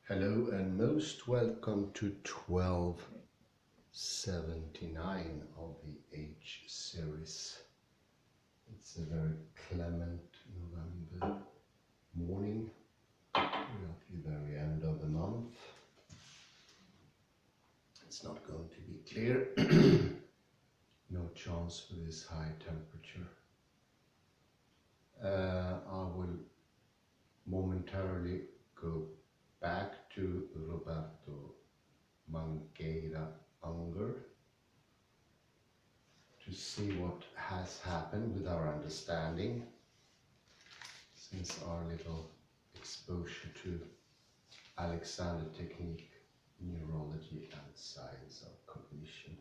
Hello and most welcome to 1279 of the H series. It's a very clement November morning. We're at the very end of the month. It's not going to be clear. No chance for this high temperature. I will momentarily go back to Roberto Mangabeira Unger to see what has happened with our understanding since our little exposure to Alexander technique, neurology and science of cognition.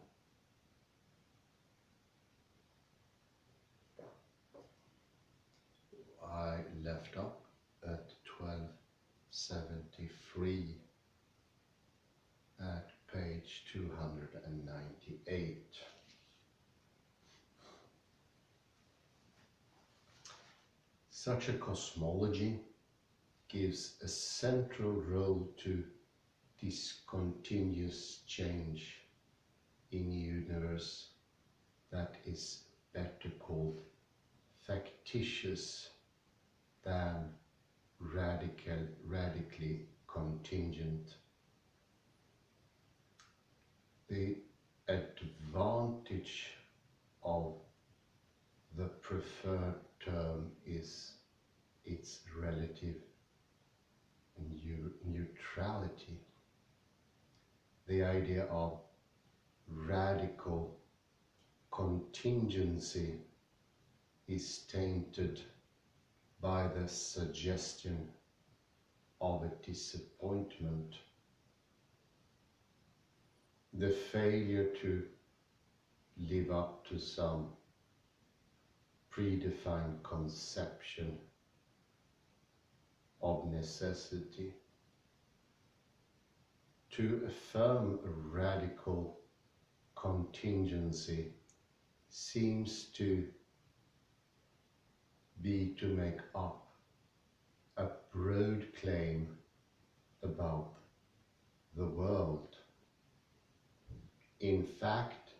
I left up at 1273 at page 298. Such a cosmology gives a central role to discontinuous change in a universe that is better called factitious than radically contingent. The advantage of the preferred term is its relative neutrality. The idea of radical contingency is tainted by the suggestion of a disappointment, the failure to live up to some predefined conception of necessity. To affirm a radical contingency seems to be to make up a broad claim about the world. In fact,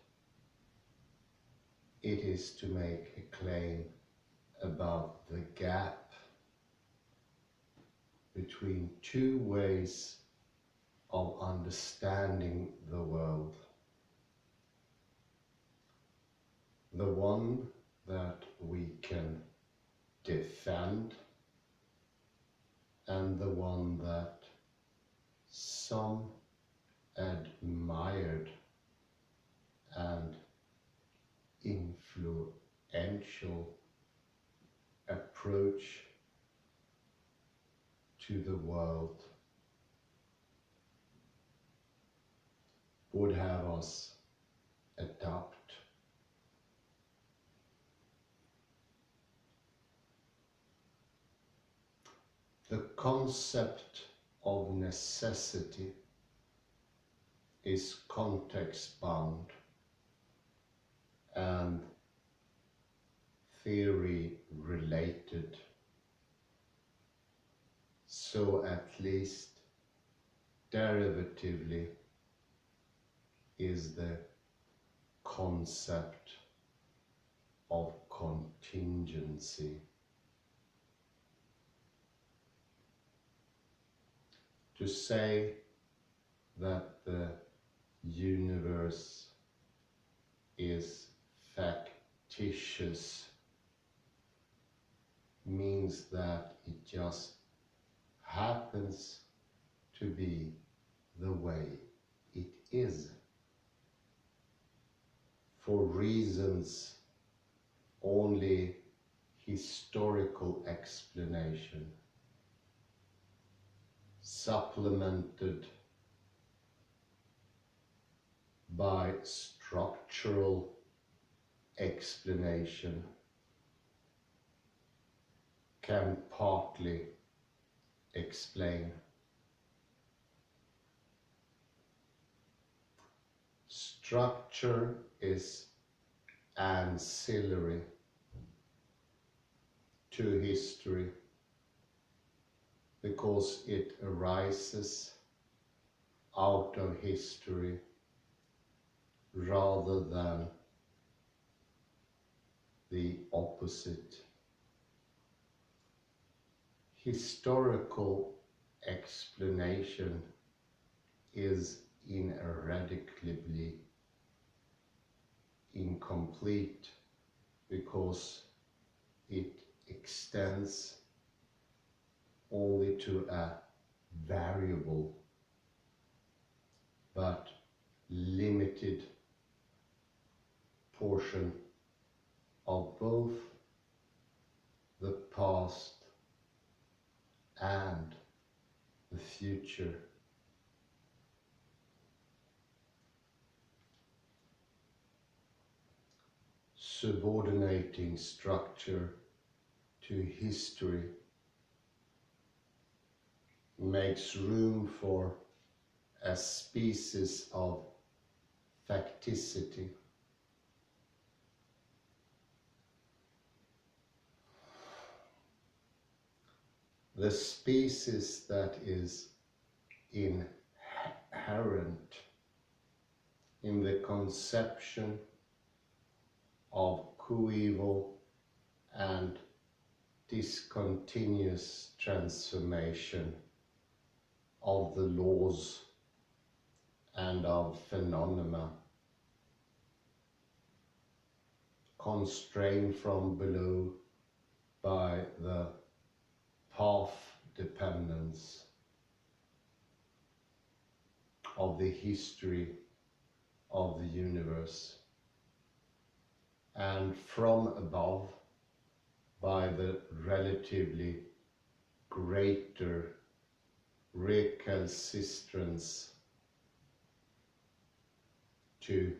it is to make a claim about the gap between two ways of understanding the world. The one that we can defend and the one that some admired and influential approach to the world would have us adopt. The concept of necessity is context-bound and theory-related, so at least derivatively is the concept of contingency. To say that the universe is factitious means that it just happens to be the way it is, for reasons only historical explanation, supplemented by structural explanation, can partly explain. Structure is ancillary to history because it arises out of history rather than the opposite. Historical explanation is ineradicably incomplete because it extends only to a variable but limited portion of both the past and the future. Subordinating structure to history makes room for a species of facticity. The species that is inherent in the conception of coeval and discontinuous transformation of the laws and of phenomena, constrained from below by the path dependence of the history of the universe, and from above by the relatively greater recalcitrance to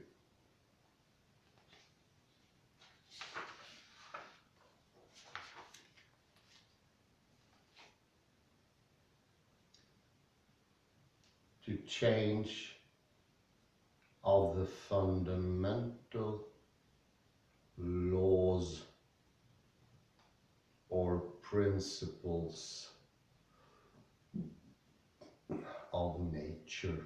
change of the fundamental laws or principles of nature.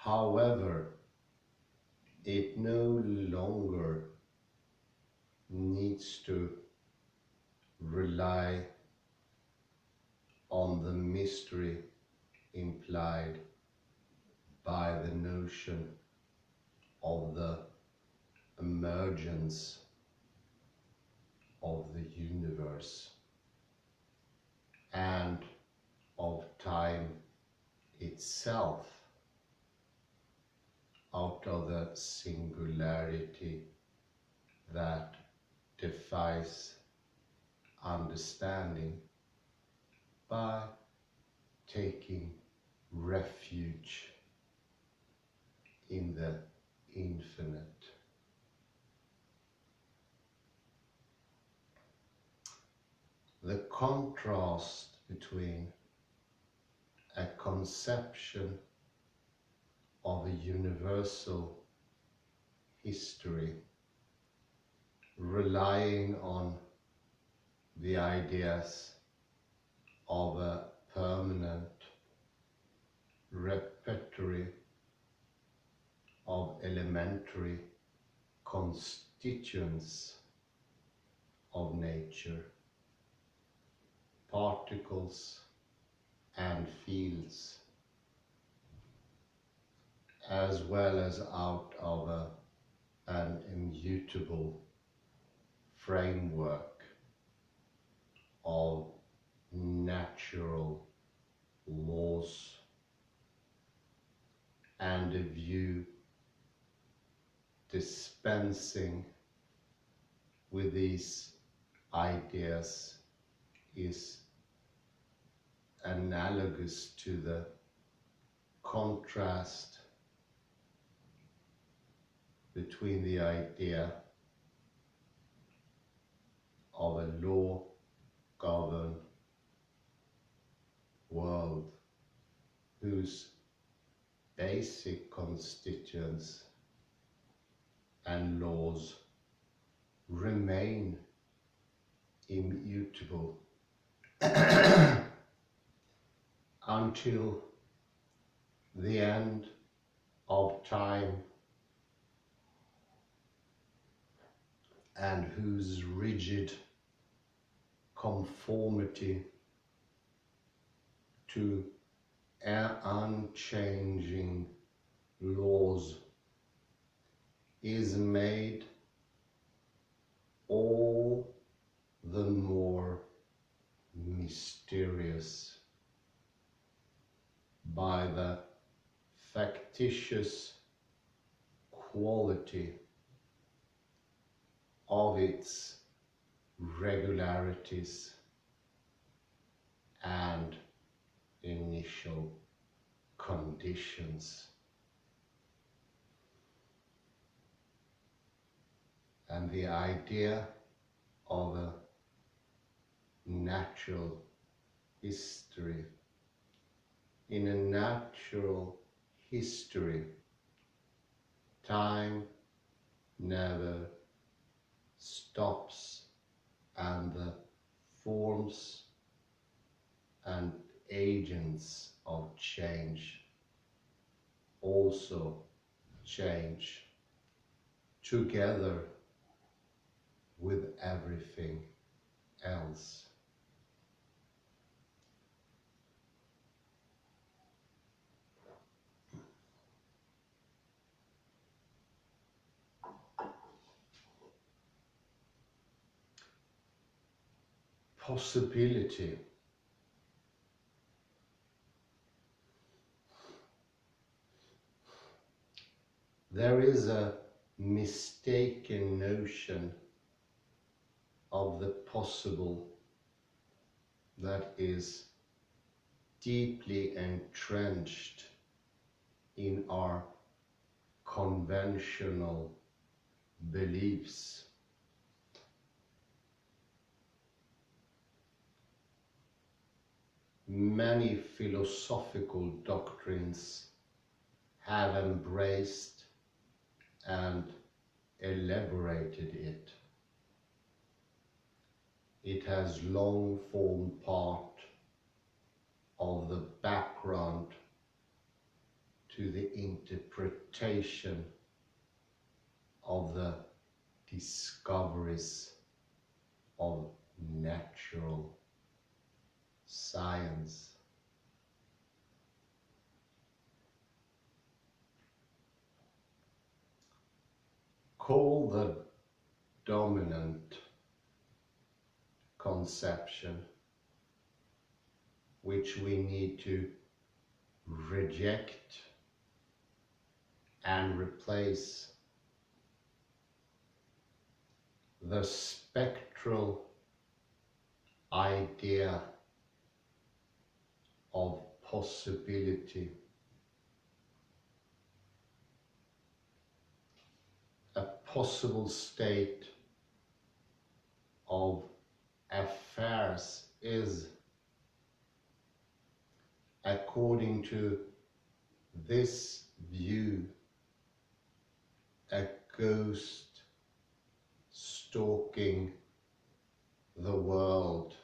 However, it no longer needs to rely on the mystery implied by the notion of the emergence of the universe and of time itself out of the singularity that defies understanding by taking refuge in the infinite. The contrast between a conception of a universal history relying on the ideas of a permanent repertory of elementary constituents of nature, particles and fields, as well as out of an immutable framework of natural laws, and a view dispensing with these ideas is analogous to the contrast between the idea of a law-governed world whose basic constituents and laws remain immutable until the end of time, and whose rigid conformity to unchanging laws is made all the more mysterious by the factitious quality of its regularities and initial conditions. And the idea of a natural history. In a natural history, time never stops, and the forms and agents of change also change together with everything else. Possibility. There is a mistaken notion of the possible that is deeply entrenched in our conventional beliefs. Many philosophical doctrines have embraced and elaborated it. It has long formed part of the background to the interpretation of the discoveries of natural science. Call the dominant conception, which we need to reject and replace, the spectral idea of possibility, a possible state of affairs is, according to this view, a ghost stalking the world.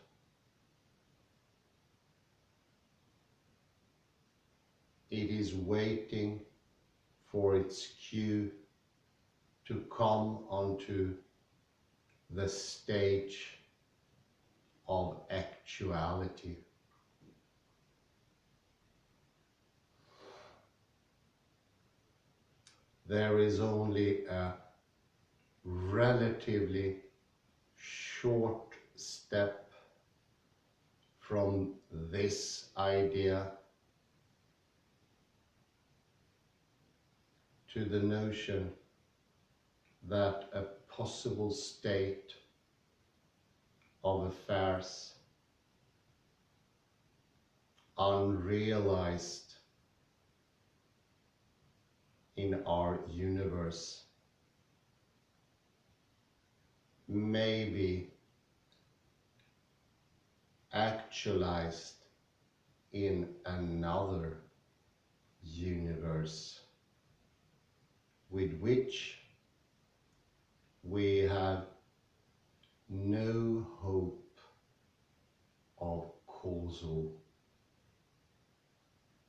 It is waiting for its cue to come onto the stage of actuality. There is only a relatively short step from this idea to the notion that a possible state of affairs unrealized in our universe may be actualized in another universe with which we have no hope of causal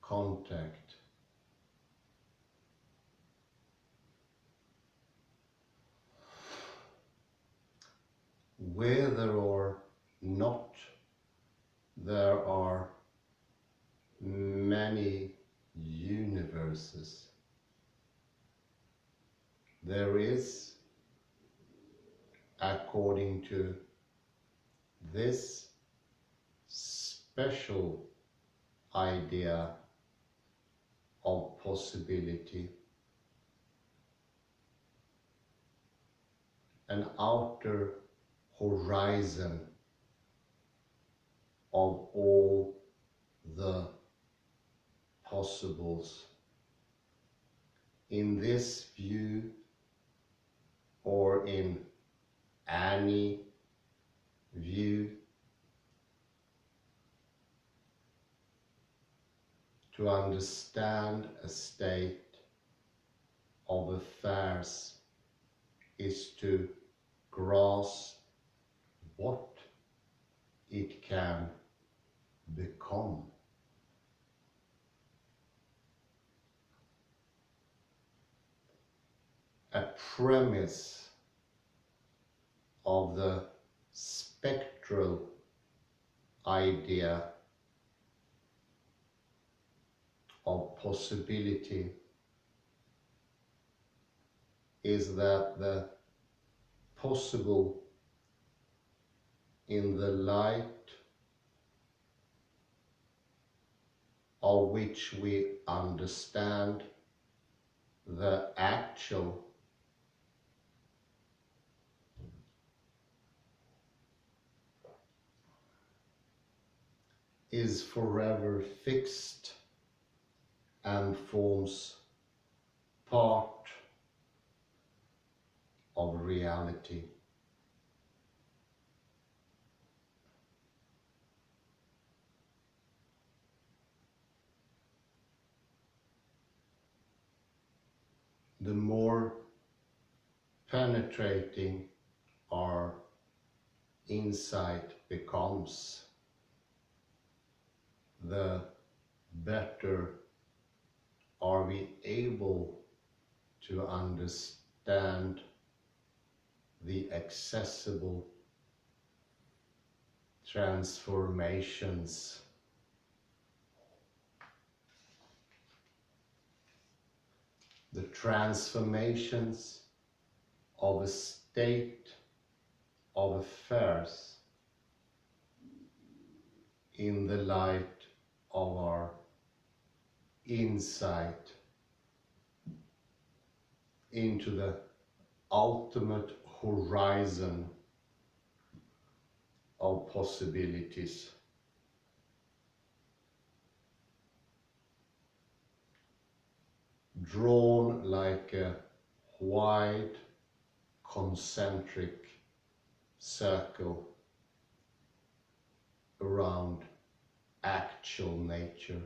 contact. Whether or not there are many universes, there is, according to this special idea of possibility, an outer horizon of all the possibles. In this view, or in any view, to understand a state of affairs is to grasp what it can become. A premise of the spectral idea of possibility is that the possible in the light of which we understand the actual is forever fixed and forms part of reality. The more penetrating our insight becomes, the better are we able to understand the accessible transformations of a state of affairs in the light of our insight into the ultimate horizon of possibilities. Drawn like a wide concentric circle around actual nature.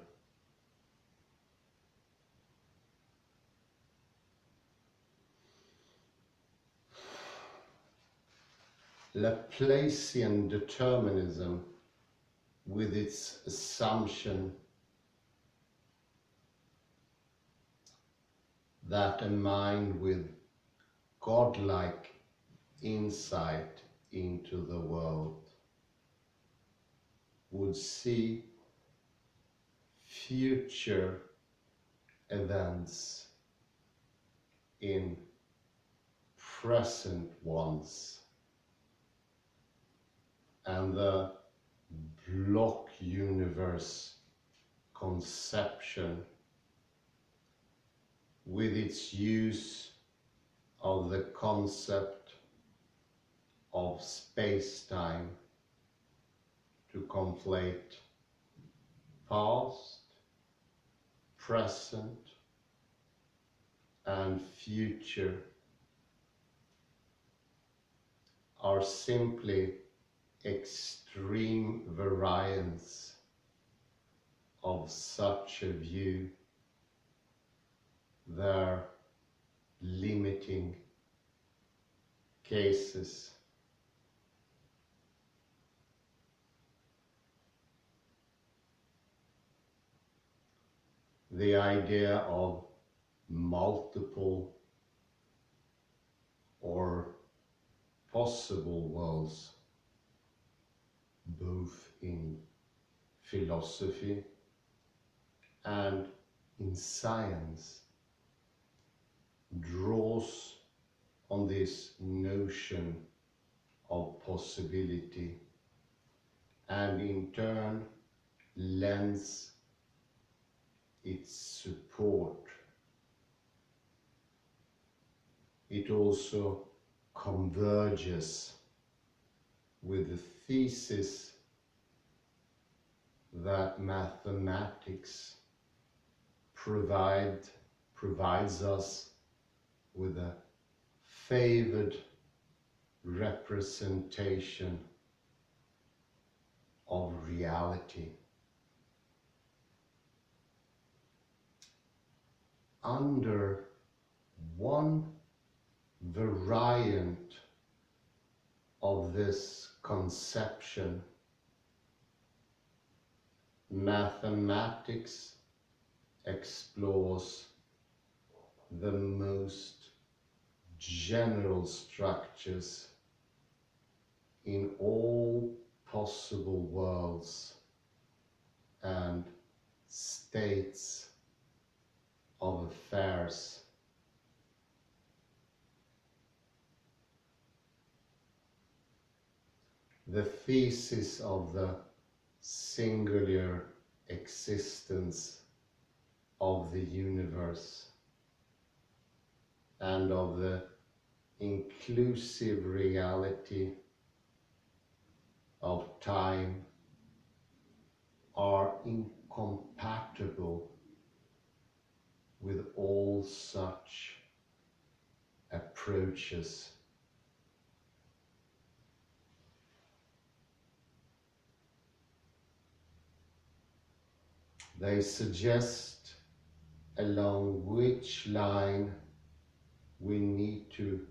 Laplacian determinism, with its assumption that a mind with godlike insight into the world would see future events in present ones, and the block universe conception, with its use of the concept of space-time to conflate past, present, and future, are simply extreme variants of such a view their limiting cases. The idea of multiple or possible worlds, both in philosophy and in science, draws on this notion of possibility and in turn lends its support. It also converges with the thesis that mathematics provides us with a favored representation of reality. Under one variant of this conception, mathematics explores the most general structures in all possible worlds and states of affairs. The thesis of the singular existence of the universe and of the inclusive reality of time are incompatible with all such approaches. They suggest along which line we need to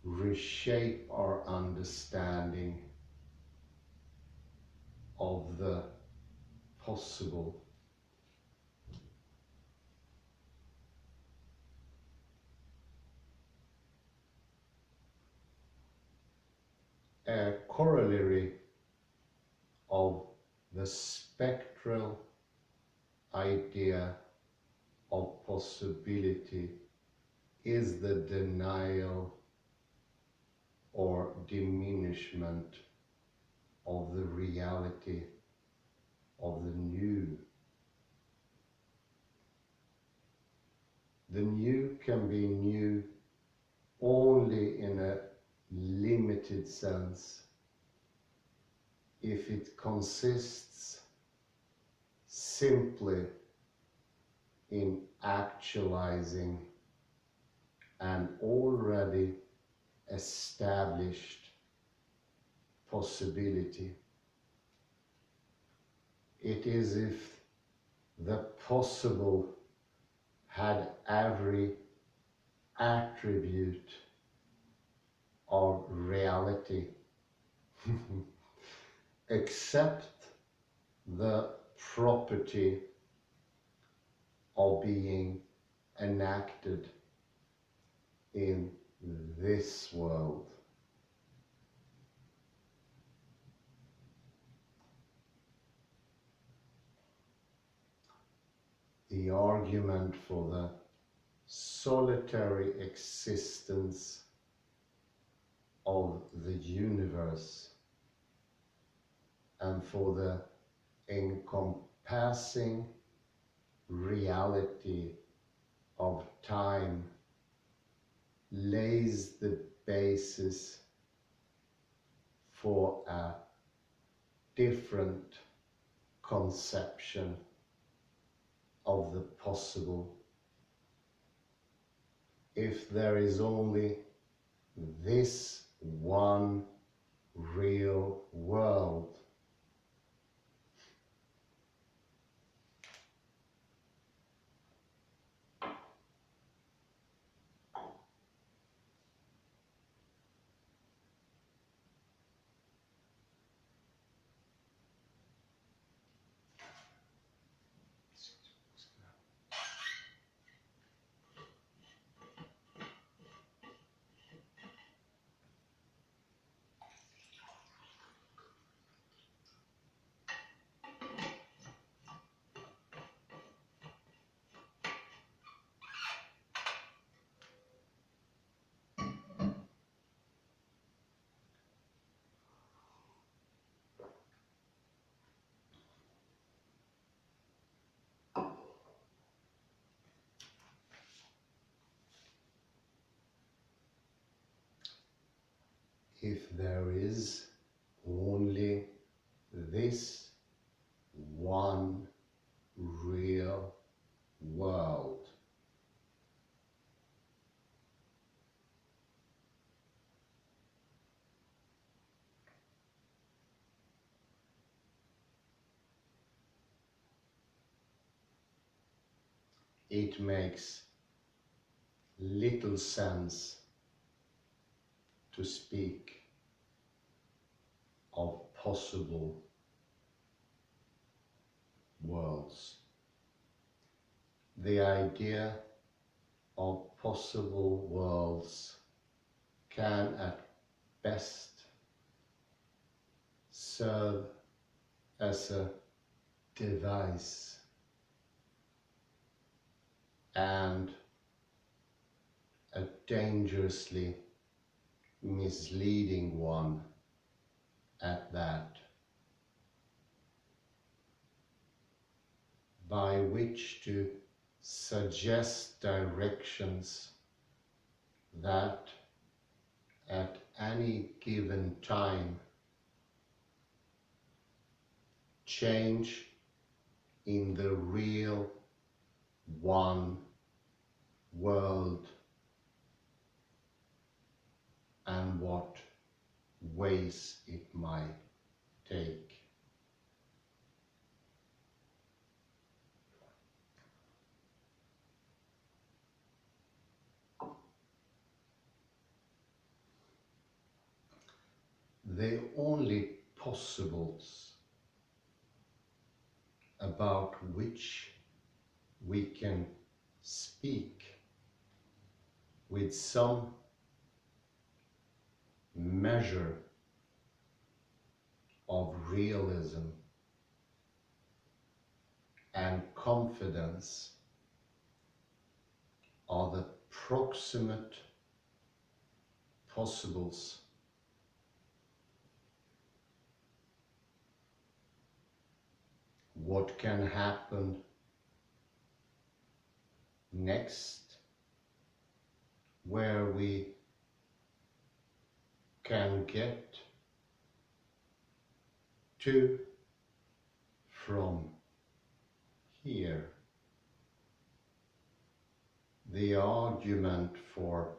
reshape our understanding of the possible. A corollary of the spectral idea of possibility is the denial or diminishment of the reality of the new. The new can be new only in a limited sense if it consists simply in actualizing an already established possibility. It is if the possible had every attribute of reality except the property of being enacted in this world. The argument for the solitary existence of the universe and for the encompassing reality of time lays the basis for a different conception of the possible. If there is only this one real world, if there is only this one real world. It makes little sense to speak of possible worlds. The idea of possible worlds can at best serve as a device and a dangerously misleading one at that, by which to suggest directions that at any given time change in the real one world, and what ways it might take. The only possibles about which we can speak with some measure of realism and confidence are the proximate possibles. What can happen next, where we can get to from here. The argument for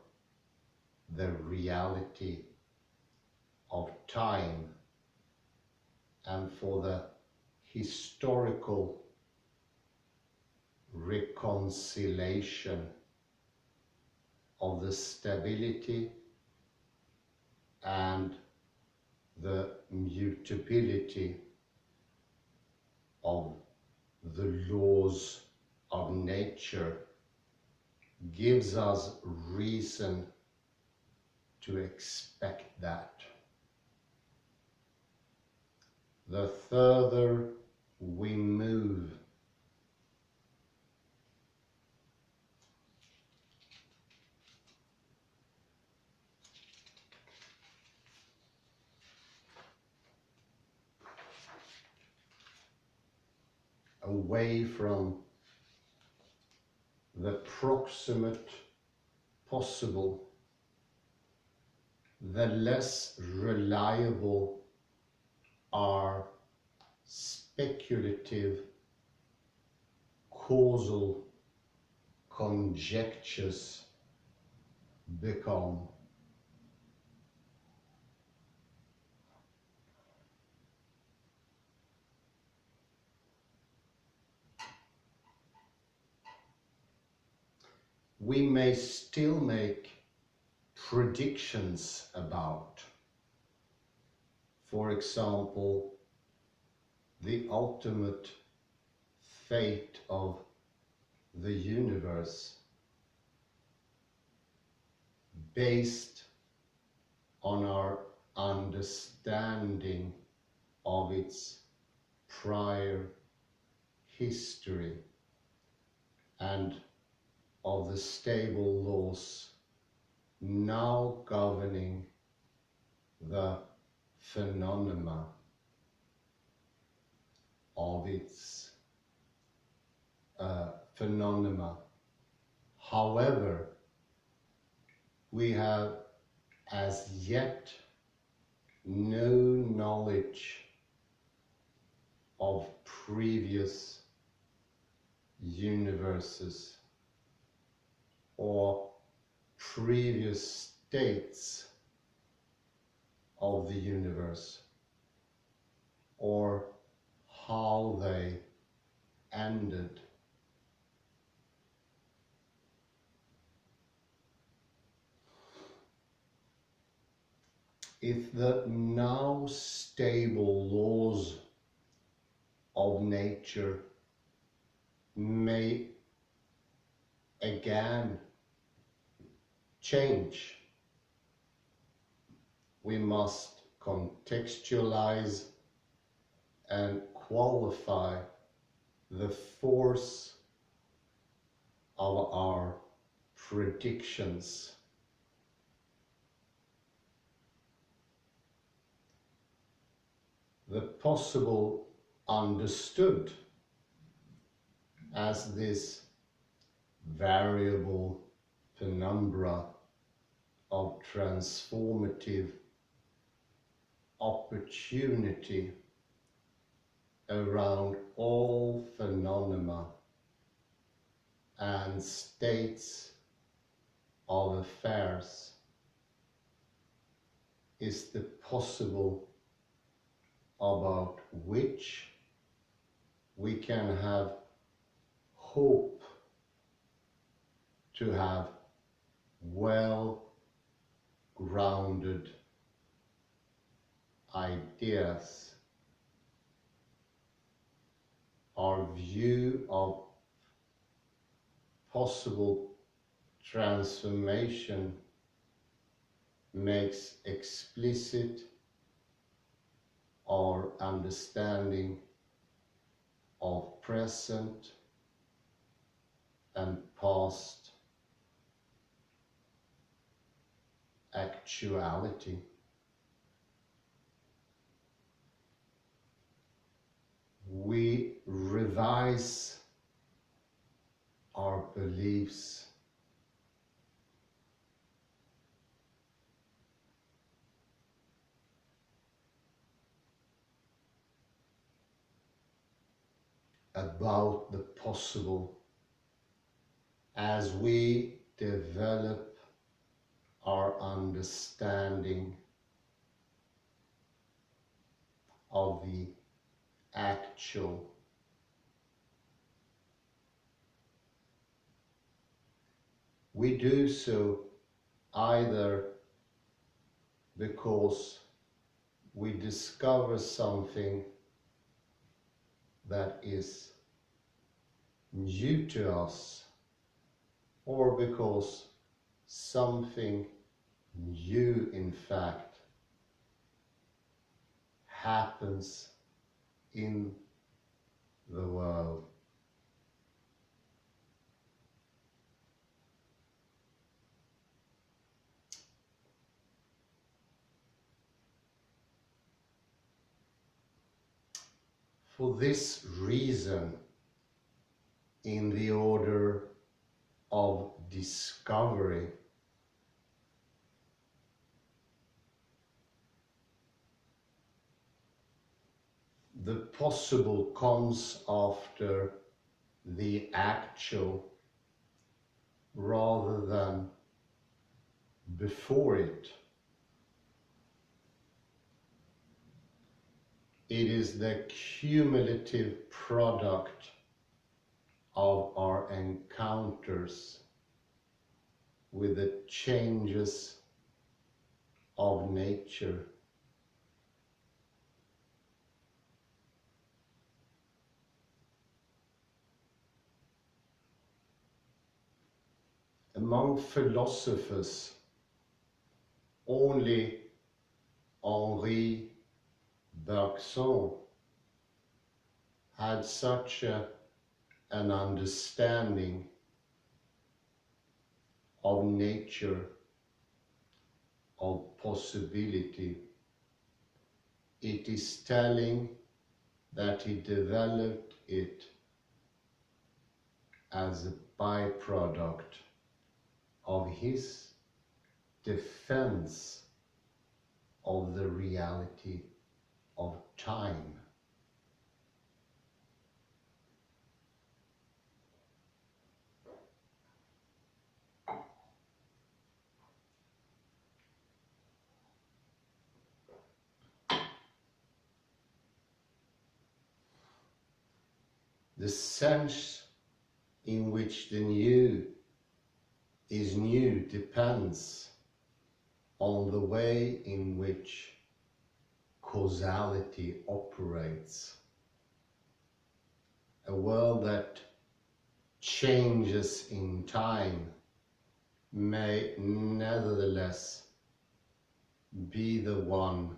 the reality of time and for the historical reconciliation of the stability and the mutability of the laws of nature gives us reason to expect that. The further we move away from the proximate possible, the less reliable our speculative causal conjectures become. We may still make predictions about, for example, the ultimate fate of the universe based on our understanding of its prior history and of the stable laws now governing the phenomena of its phenomena. However, we have as yet no knowledge of previous universes or previous states of the universe, or how they ended. If the now stable laws of nature may again change, we must contextualize and qualify the force of our predictions. The possible understood as this variable penumbra of transformative opportunity around all phenomena and states of affairs is the possible about which we can have hope to have well-grounded ideas. Our view of possible transformation makes explicit our understanding of present and past actuality. We revise our beliefs about the possible as we develop our understanding of the actual. We do so either because we discover something that is new to us, or because something new in fact happens in the world. For this reason, in the order of discovery, the possible comes after the actual rather than before it. It is the cumulative product of our encounters with the changes of nature. Among philosophers, only Henri Bergson had such an understanding of nature, of possibility. It is telling that he developed it as a byproduct of his defense of the reality of time. The sense in which the new is new depends on the way in which causality operates. A world that changes in time may nevertheless be the one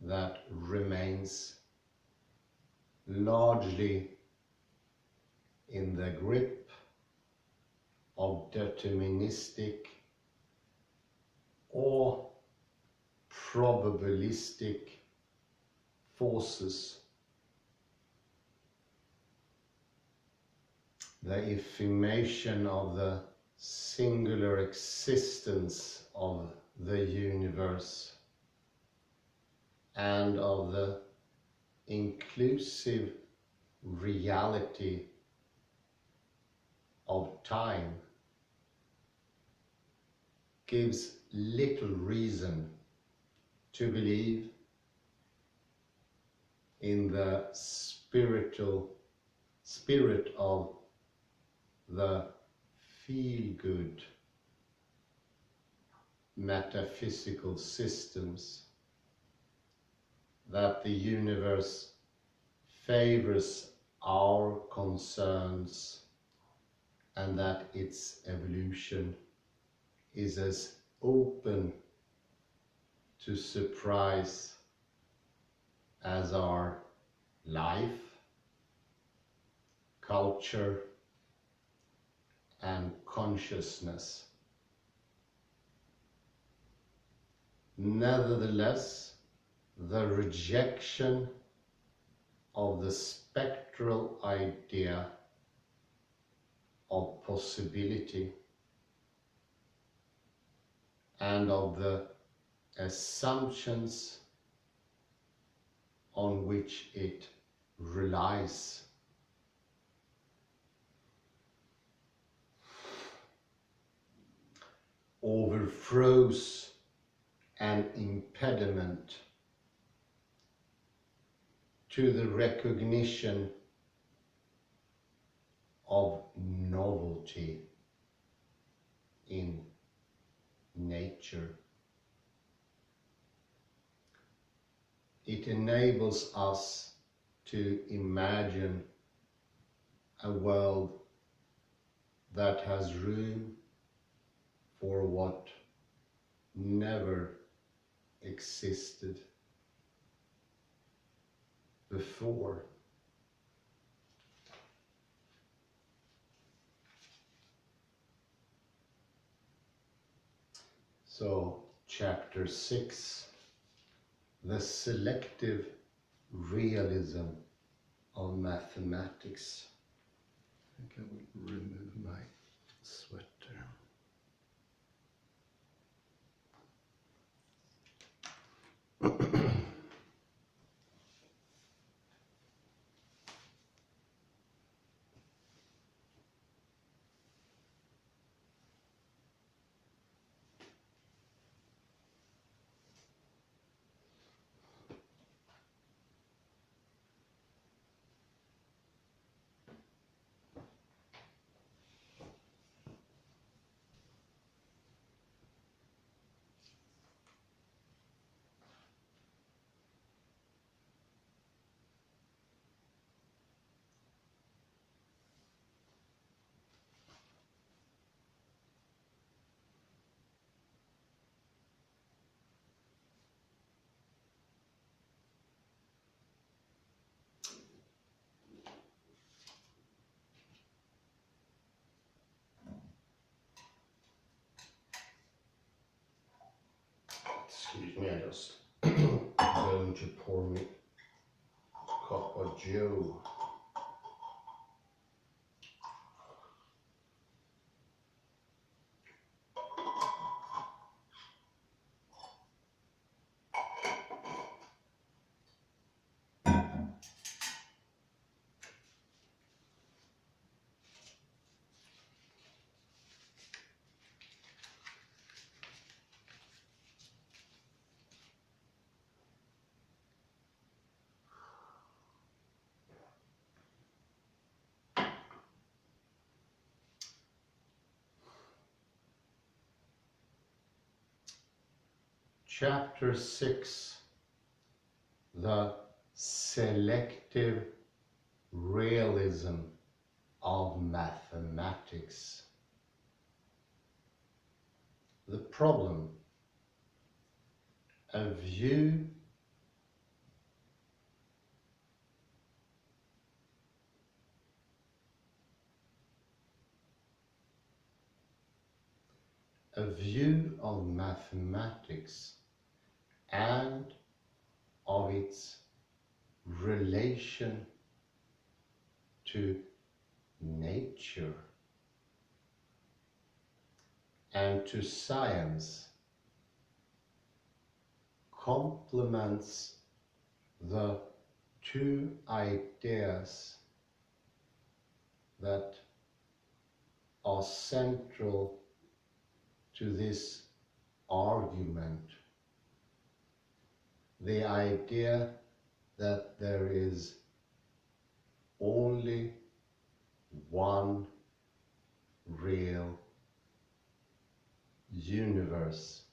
that remains largely in the grip of deterministic or probabilistic forces. The affirmation of the singular existence of the universe and of the inclusive reality of time gives little reason to believe in the spirit of the feel-good metaphysical systems that the universe favors our concerns and that its evolution is as open to surprise as our life, culture, and consciousness. Nevertheless, the rejection of the spectral idea of possibility and of the assumptions on which it relies overthrows an impediment to the recognition of novelty in nature. It enables us to imagine a world that has room for what never existed before. So, chapter 6, the selective realism of mathematics. I think I will remove my sweater. Excuse me, I just going to pour me a cup of Joe. Chapter 6, the selective realism of mathematics. The problem: a view of mathematics and of its relation to nature and to science complements the two ideas that are central to this argument. The idea that there is only one real universe,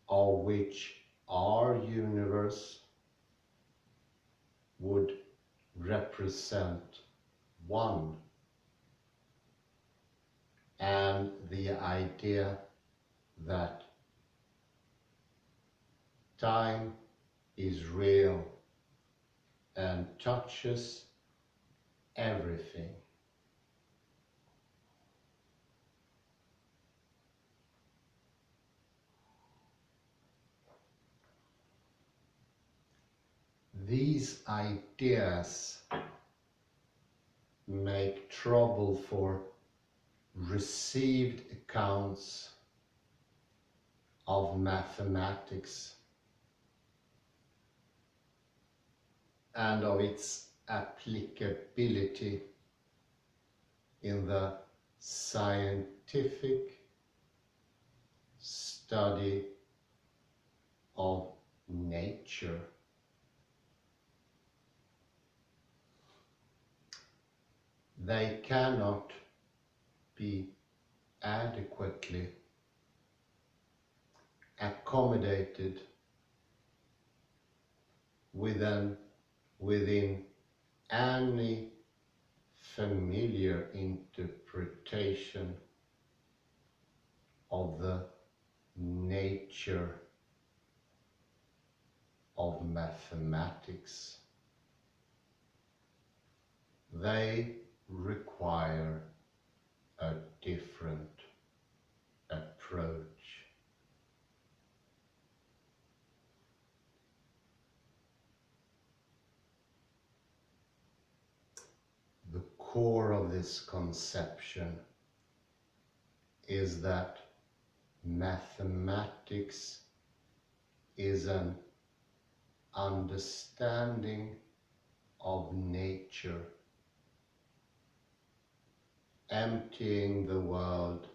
of which our universe would represent one, and the idea that time is real and touches everything. These ideas make trouble for received accounts of mathematics and of its applicability in the scientific study of nature. They cannot be adequately accommodated within any familiar interpretation of the nature of mathematics. They require a different approach. The core of this conception is that mathematics is an understanding of nature, emptying the world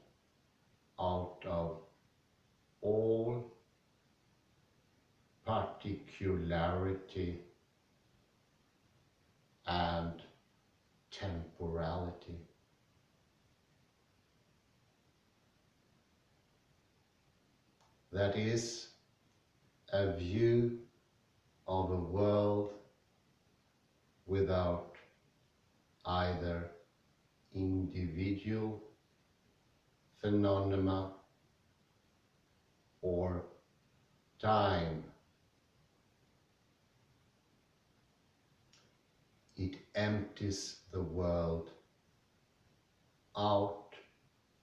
out of all particularity and temporality. That is a view of a world without either individual phenomena or time. It empties the world out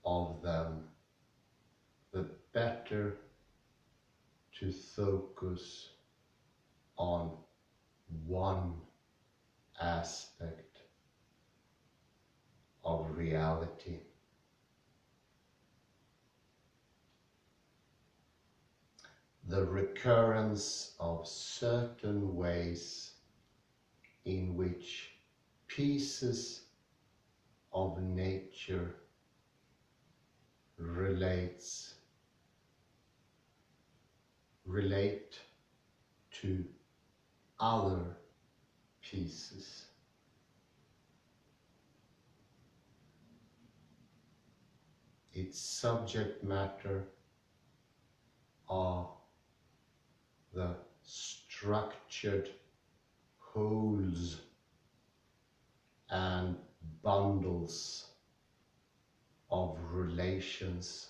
of them, the better to focus on one aspect of reality. The recurrence of certain ways in which pieces of nature relate to other pieces. Its subject matter are the structured wholes and bundles of relations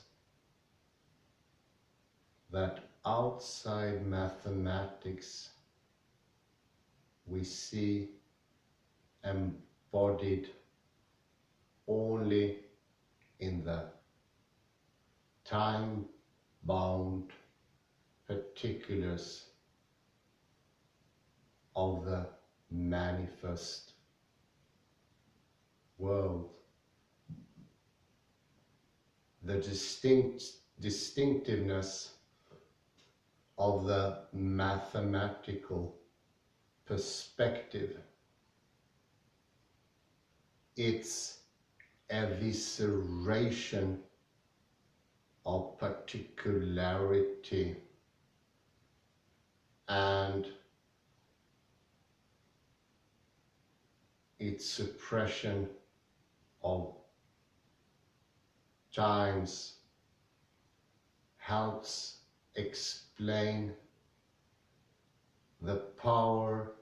that outside mathematics we see embodied only in the time-bound particulars of the manifest world. The distinctiveness of the mathematical perspective, its evisceration of particularity and its suppression of times helps explain the power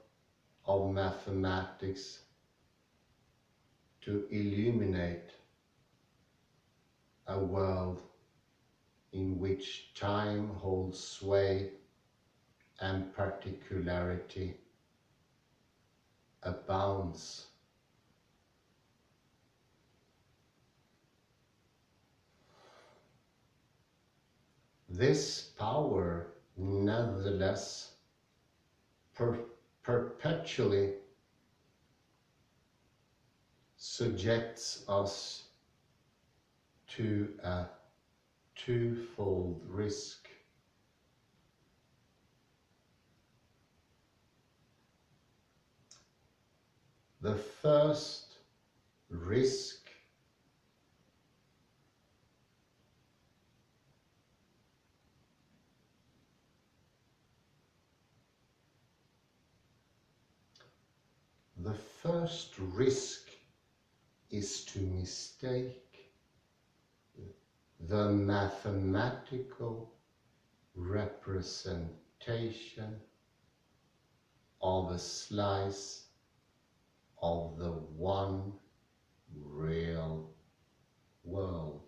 of mathematics to illuminate a world in which time holds sway and particularity abounds. This power, nevertheless, perpetually subjects us to a twofold risk. The first risk is to mistake the mathematical representation of a slice of the one real world.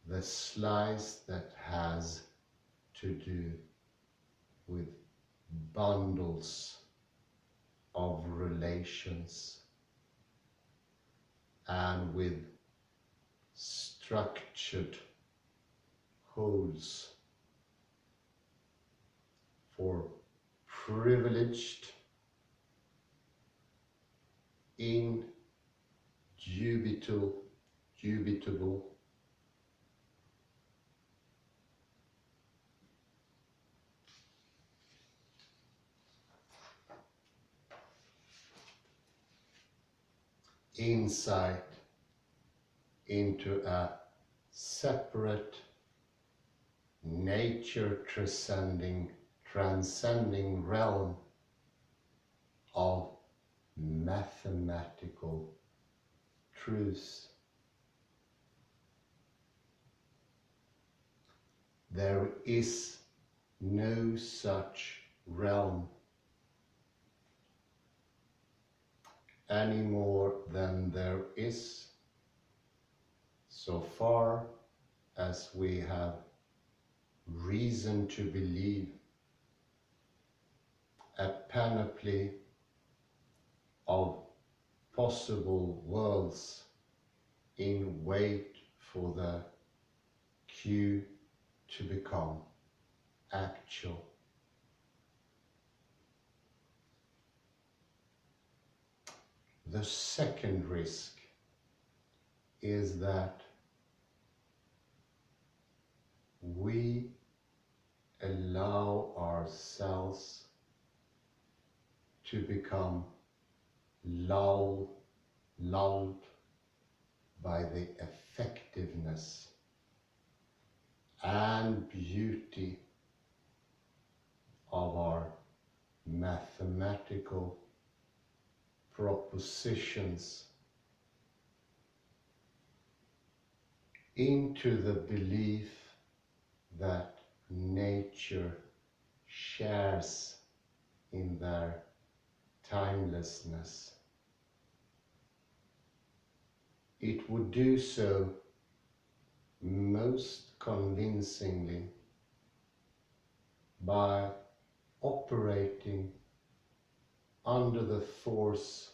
The slice that has to do with bundles of relations and with structured wholes for privileged, indubitable, insight into a separate, nature transcending realm of mathematical truths. There is no such realm any more than there is, so far as we have reason to believe, a panoply of possible worlds in wait for the cue to become actual. The second risk is that we allow ourselves to become lulled by the effectiveness and beauty of our mathematical propositions into the belief that nature shares in their timelessness. It would do so most convincingly by operating under the force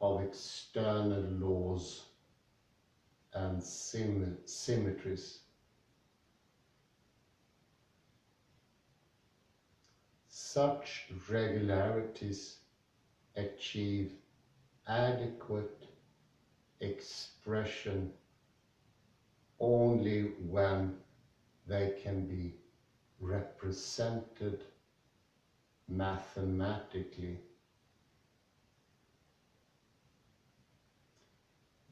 of external laws and symmetries. Such regularities achieve adequate expression only when they can be represented mathematically.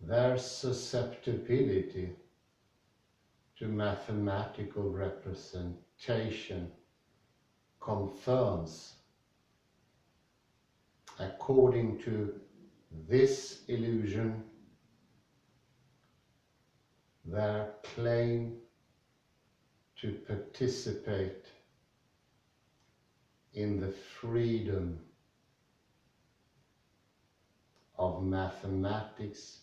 Their susceptibility to mathematical representation confirms, according to this illusion, their claim to participate in the freedom of mathematics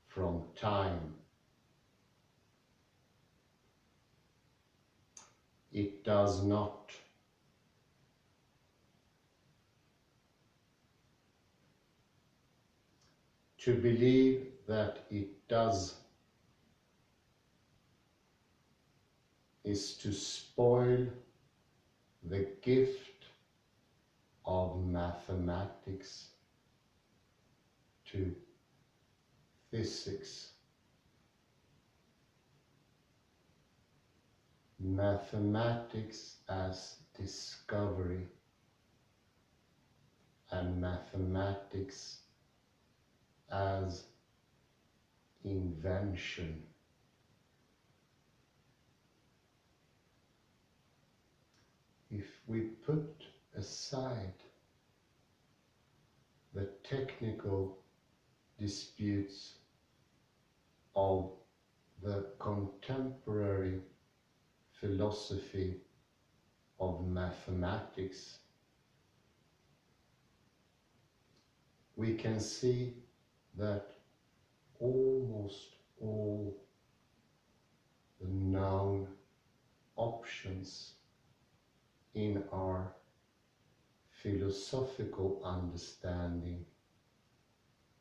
from time. It does not. To believe that it does is to spoil the gift of mathematics to physics. Mathematics as discovery and mathematics as invention. If we put aside the technical disputes of the contemporary philosophy of mathematics, we can see that almost all the known options in our philosophical understanding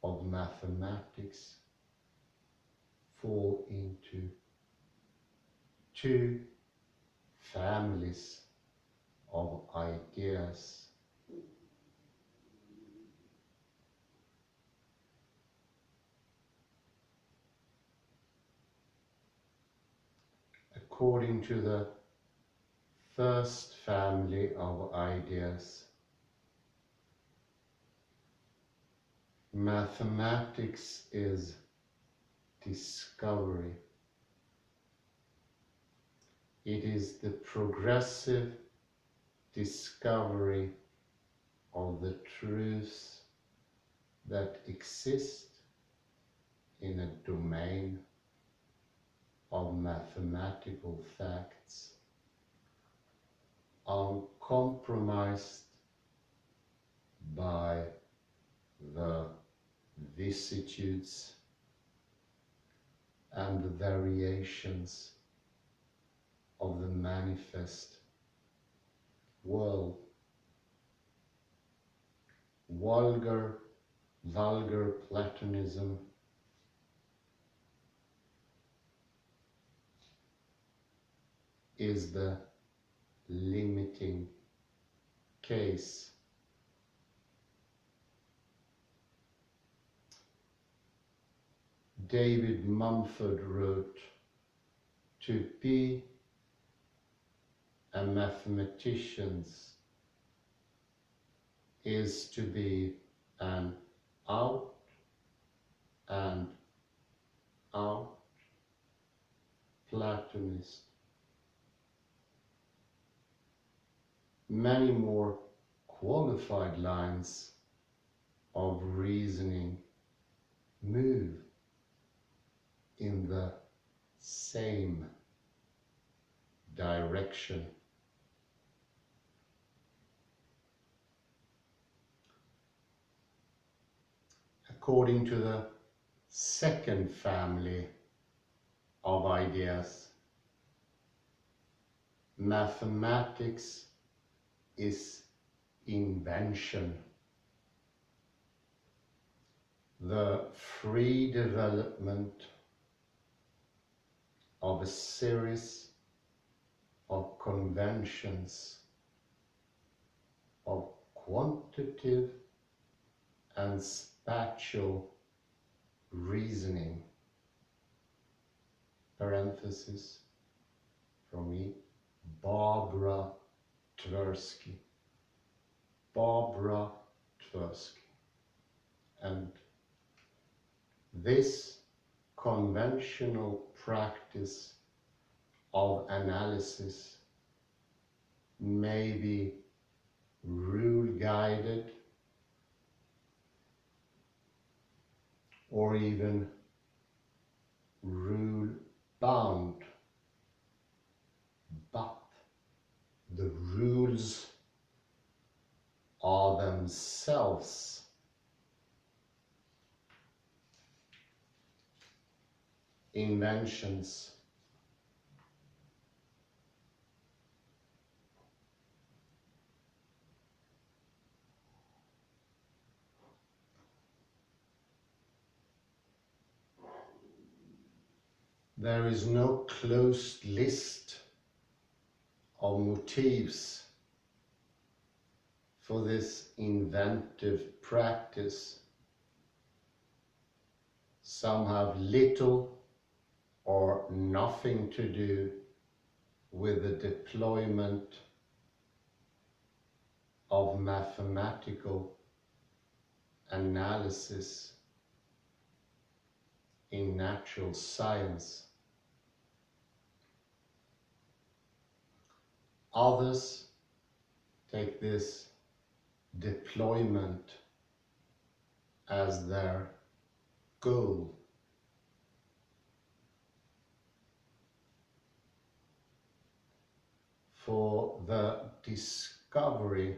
of mathematics fall into two families of ideas. According to the first family of ideas, mathematics is discovery. It is the progressive discovery of the truths that exist in a domain of mathematical facts, uncompromised by the vicissitudes and the variations of the manifest world. Vulgar Platonism is the limiting case. David Mumford wrote, "To be a mathematician is to be an out and out Platonist." Many more qualified lines of reasoning move in the same direction. According to the second family of ideas, mathematics is invention, the free development of a series of conventions of quantitative and spatial reasoning, parenthesis, from me, Barbara Tversky. Barbara Tversky. And this conventional practice of analysis may be rule-guided or even rule-bound, but the rules are themselves inventions. There is no closed list of motifs for this inventive practice. Some have little or nothing to do with the deployment of mathematical analysis in natural science. Others take this deployment as their goal. For the discovery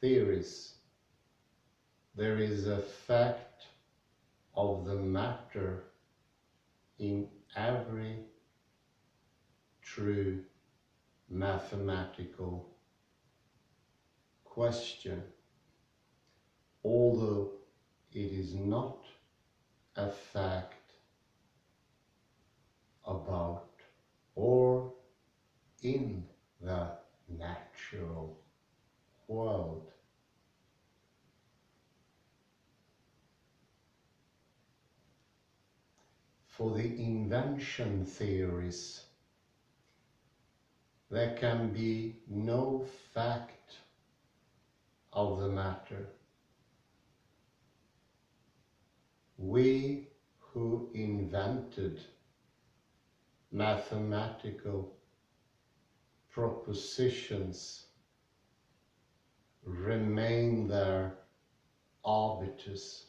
theories, there is a fact of the matter in every true mathematical question, although it is not a fact about or in the natural world. For the invention theories, there can be no fact of the matter. We who invented mathematical propositions remain their arbiters.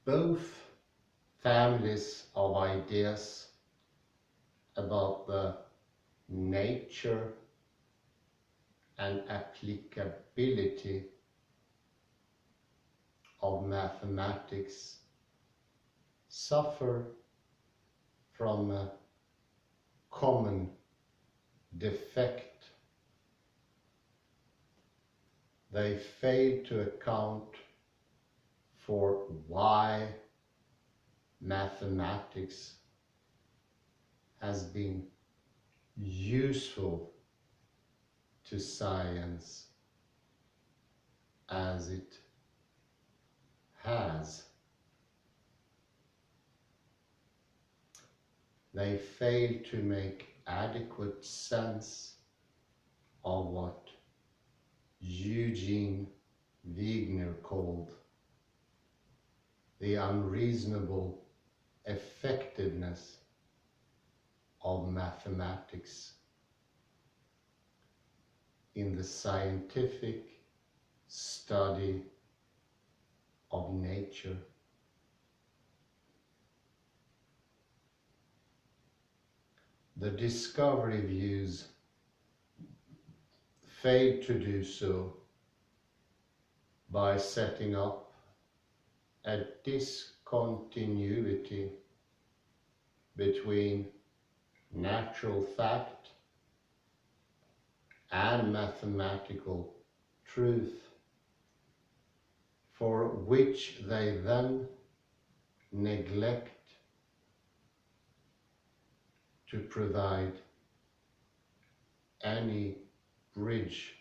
Both families of ideas about the nature and applicability of mathematics suffer from a common defect. They fail to account for why mathematics has been useful to science as it has. They fail to make adequate sense of what Eugene Wigner called the unreasonable effectiveness of mathematics in the scientific study of nature. The discovery views failed to do so by setting up a discontinuity between natural fact and mathematical truth, for which they then neglect to provide any bridge.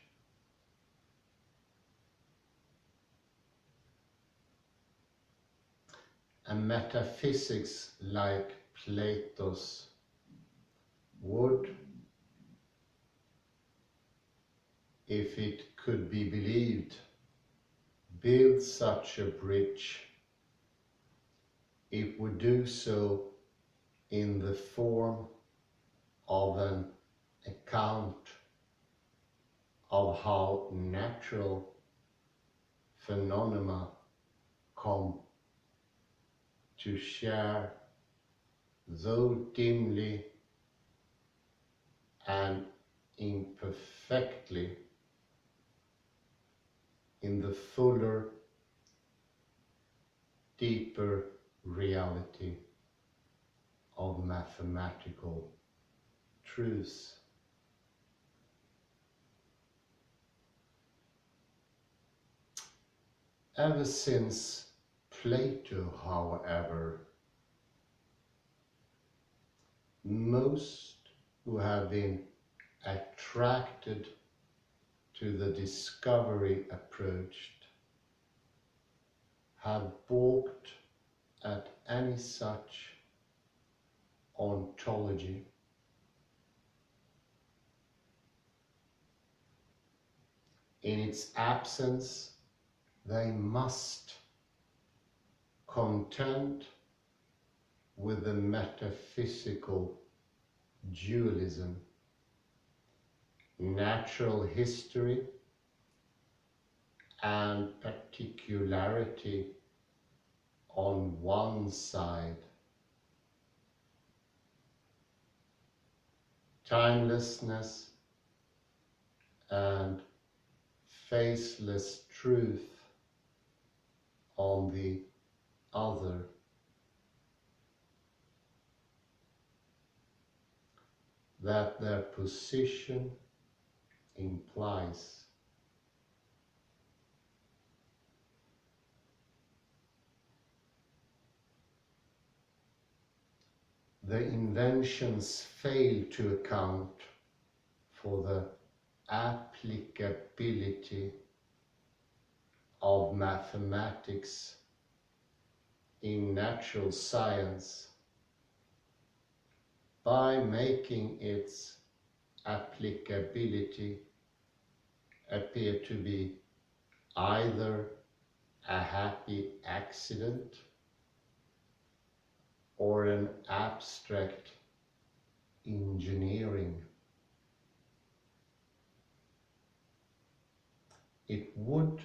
A metaphysics like Plato's would, if it could be believed, build such a bridge. It would do so in the form of an account of how natural phenomena come to share, though dimly and imperfectly, in the fuller, deeper reality of mathematical truths. Ever since Plato, however, most who have been attracted to the discovery approached have balked at any such ontology. In its absence, they must contend with the metaphysical dualism, natural history and particularity on one side, timelessness and faceless truth on the other. That their position implies. The inventions fail to account for the applicability of mathematics in natural science by making its applicability appear to be either a happy accident or an abstract engineering. It would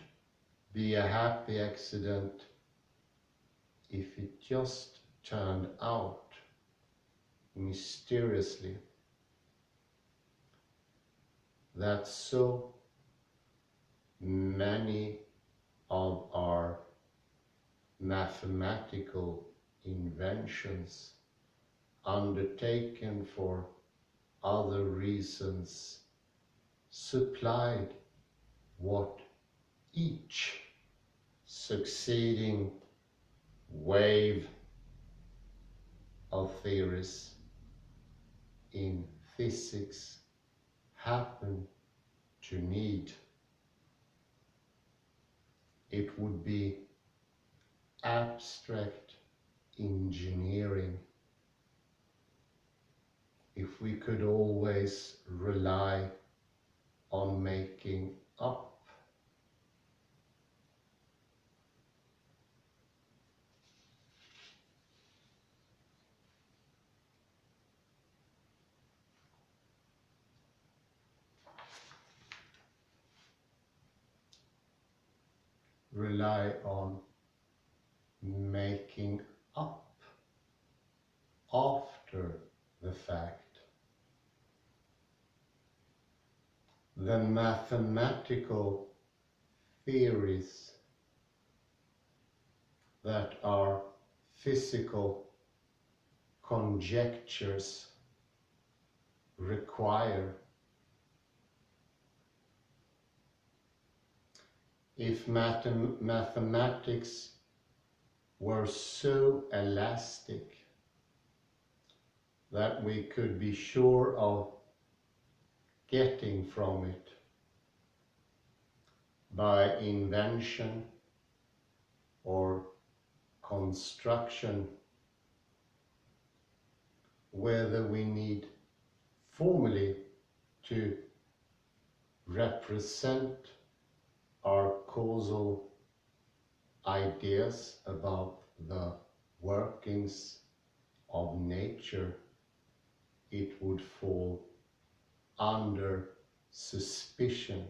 be a happy accident if it just turned out mysteriously that so many of our mathematical inventions undertaken for other reasons supplied what each succeeding wave of theories in physics happen to need. It would be abstract engineering if we could always rely on making up rely on making up after the fact. The mathematical theories that are physical conjectures require. If mathematics were so elastic that we could be sure of getting from it by invention or construction, whether we need formally to represent our causal ideas about the workings of nature, it would fall under suspicion.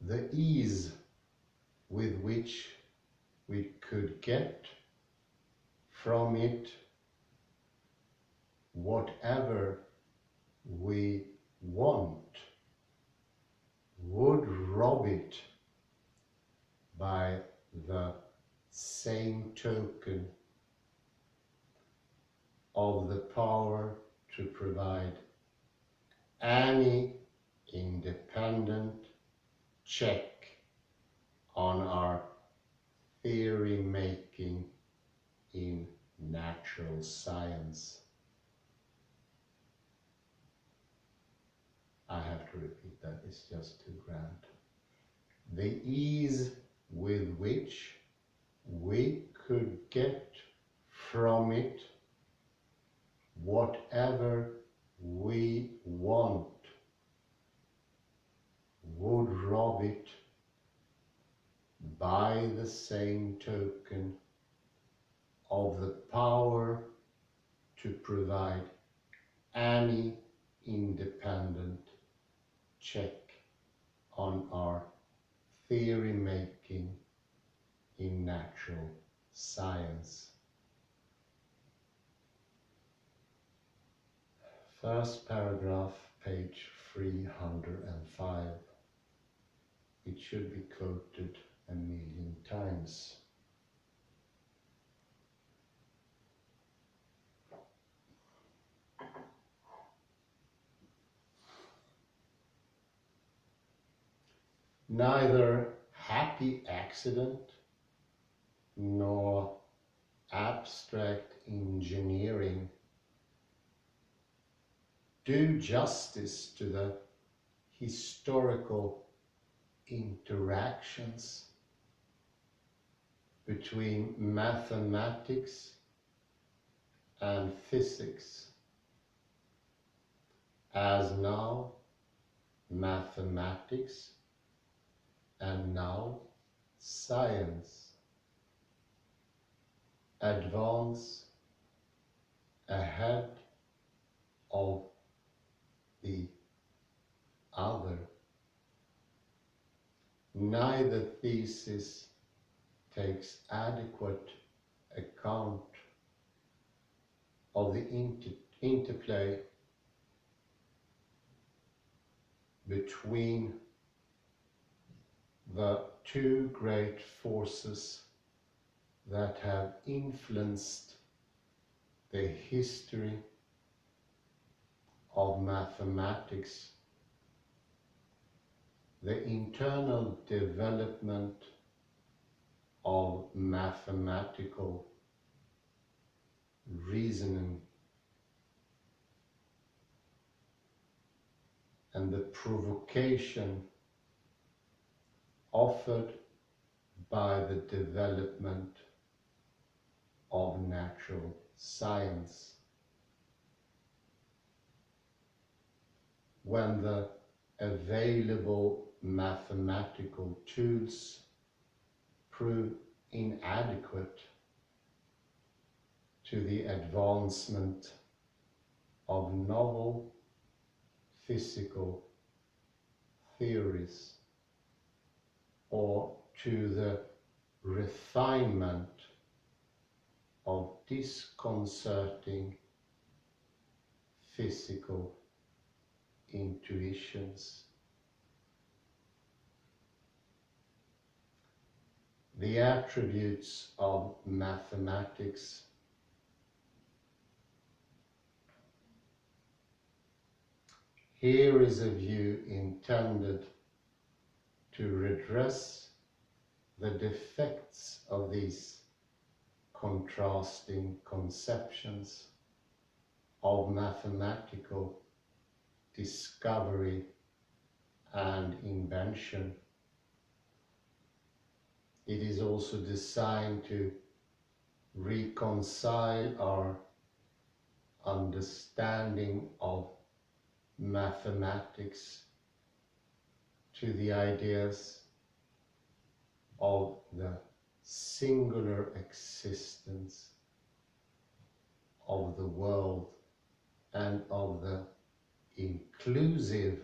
The ease with which we could get from it whatever we want would rob it by the same token of the power to provide any independent check on our theory making in natural science. I have to repeat that, it's just too grand. The ease with which we could get from it whatever we want would rob it by the same token of the power to provide any independent check on our theory making in natural science. First paragraph, page 305. It should be quoted 1,000,000 times. Neither happy accident nor abstract engineering do justice to the historical interactions between mathematics and physics, as now mathematics and now science advance ahead of the other. Neither thesis takes adequate account of the interplay between the two great forces that have influenced the history of mathematics, the internal development of mathematical reasoning, and the provocation offered by the development of natural science. When the available mathematical tools prove inadequate to the advancement of novel physical theories, or to the refinement of disconcerting physical intuitions. The attributes of mathematics here is a view intended to redress the defects of these contrasting conceptions of mathematical discovery and invention. It is also designed to reconcile our understanding of mathematics to the ideas of the singular existence of the world and of the inclusive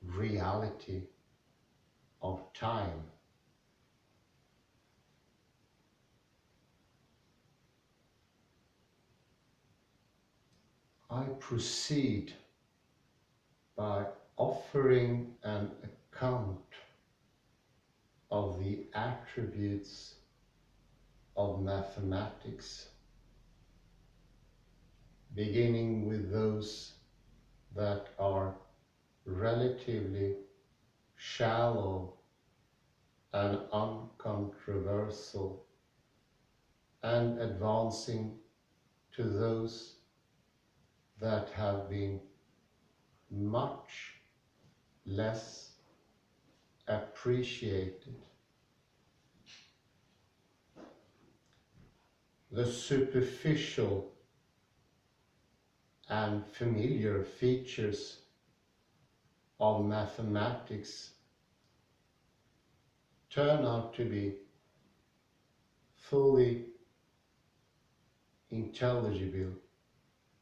reality of time. I proceed by offering an account of the attributes of mathematics, beginning with those that are relatively shallow and uncontroversial, and advancing to those that have been much less appreciated. The superficial and familiar features of mathematics turn out to be fully intelligible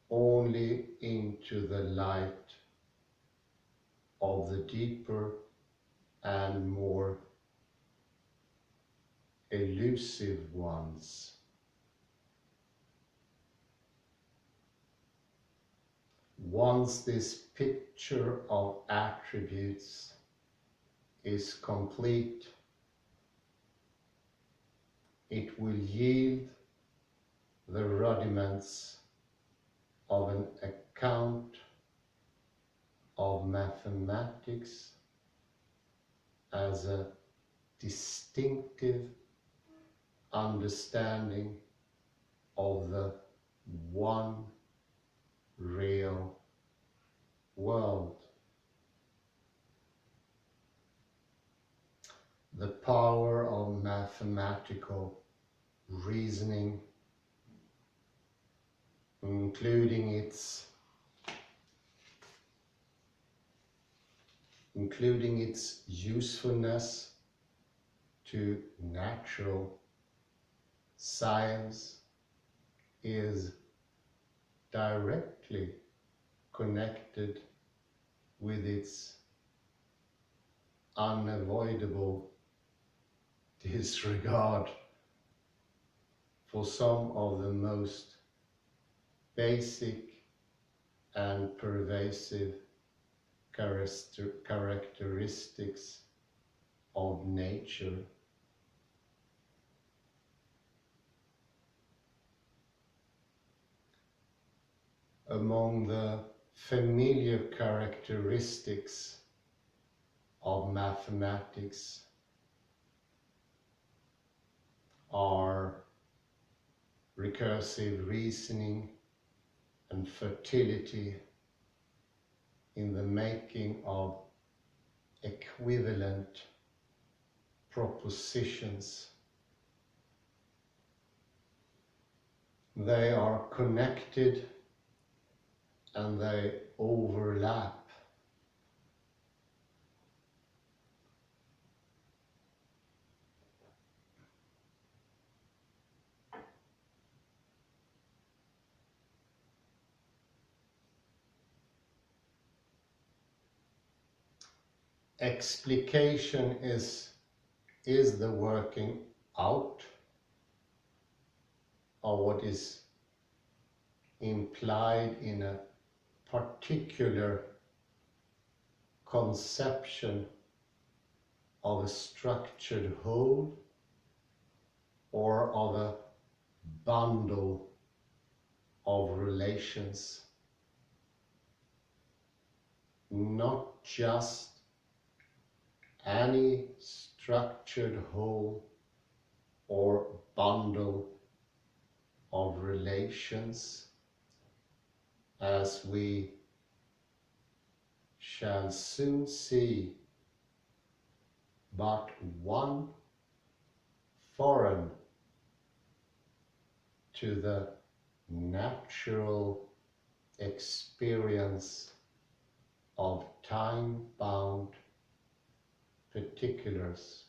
only into the light of the deeper and more elusive ones. Once this picture of attributes is complete, it will yield the rudiments of an account of mathematics as a distinctive understanding of the one real world. The power of mathematical reasoning, including its usefulness to natural science, is directly connected with its unavoidable disregard for some of the most basic and pervasive characteristics of nature. Among the familiar characteristics of mathematics are recursive reasoning and fertility in the making of equivalent propositions. They are connected and they overlap. Explication is the working out of what is implied in a particular conception of a structured whole or of a bundle of relations, not just any structured whole or bundle of relations, as we shall soon see, but one foreign to the natural experience of time-bound particulars.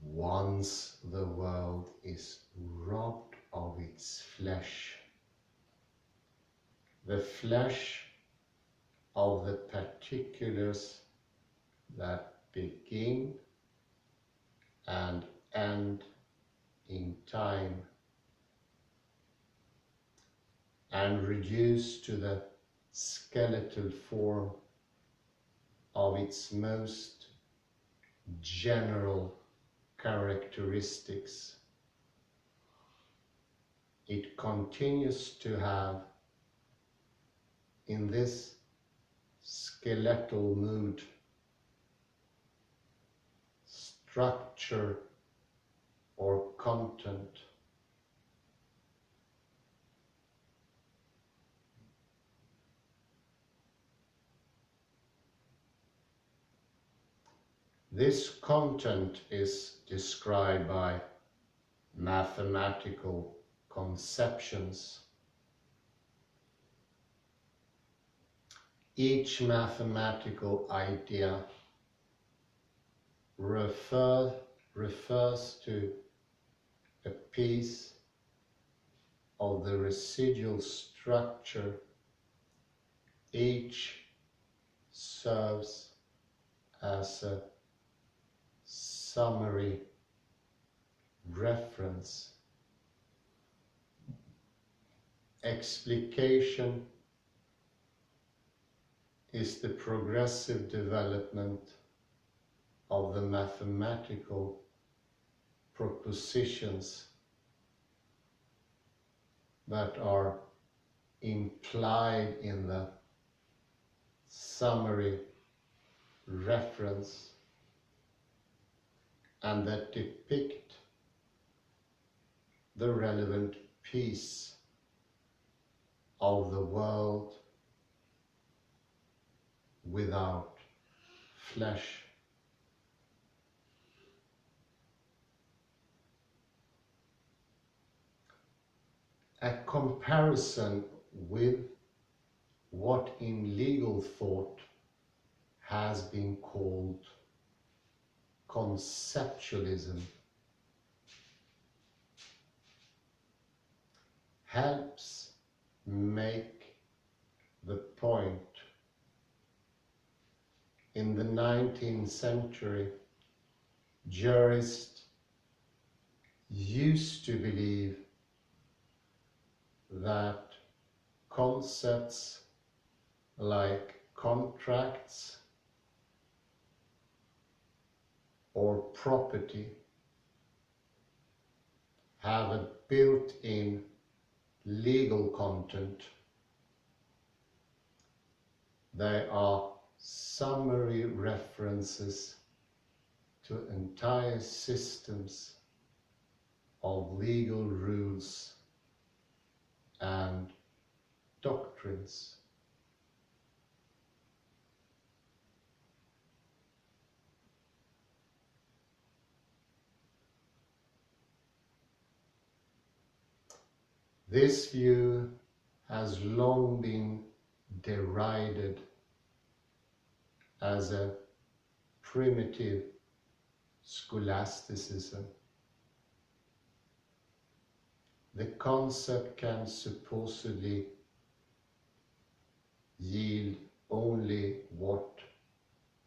Once the world is robbed of its flesh, the flesh of the particulars that begin and end in time, and reduced to the skeletal form of its most general characteristics, it continues to have, in this skeletal mood, structure or content. This content is described by mathematical conceptions. Each mathematical idea refers to a piece of the residual structure. Each serves as a summary reference. Explication is the progressive development of the mathematical propositions that are implied in the summary reference and that depict the relevant piece of the world without flesh. A comparison with what in legal thought has been called conceptualism helps make the point. In the 19th century, jurists used to believe that concepts like contracts or property have a built-in legal content. They are summary references to entire systems of legal rules and doctrines. This view has long been derided as a primitive scholasticism. the concept can supposedly yield only what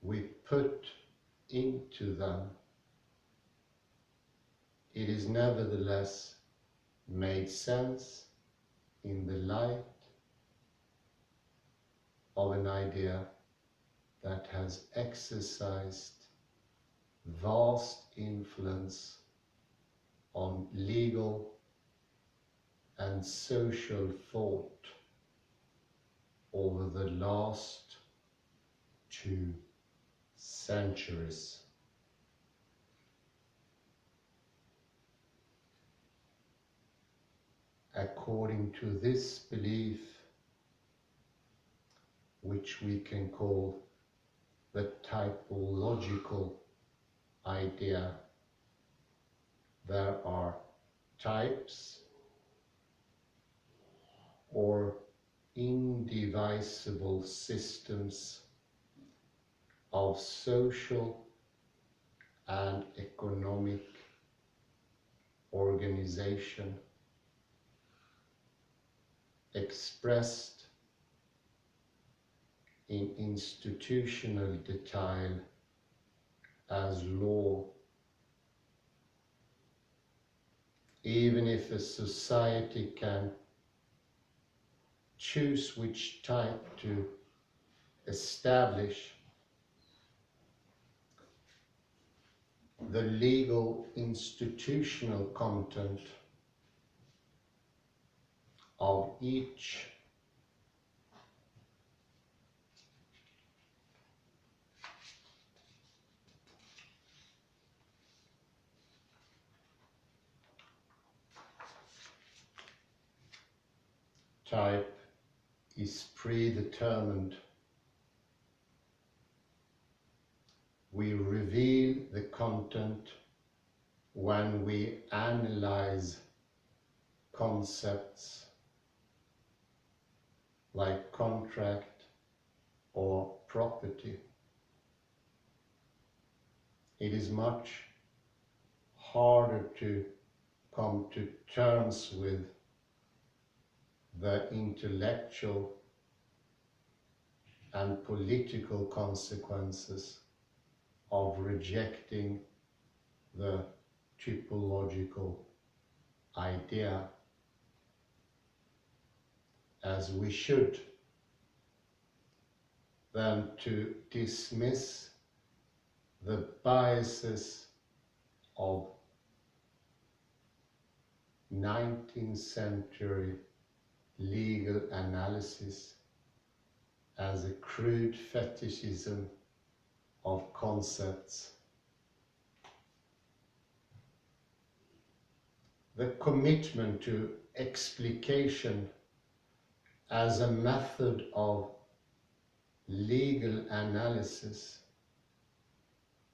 we put into them, it is nevertheless made sense in the light of an idea that has exercised vast influence on legal and social thought over the last 2 centuries. According to this belief, which we can call the typological idea, there are types or indivisible systems of social and economic organization expressed in institutional detail as law. Even if a society can choose which type to establish, the legal institutional content of each type is predetermined. We reveal the content when we analyze concepts like contract or property. It is much harder to come to terms with the intellectual and political consequences of rejecting the typological idea, as we should, than to dismiss the biases of 19th century legal analysis as a crude fetishism of concepts. The commitment to explication as a method of legal analysis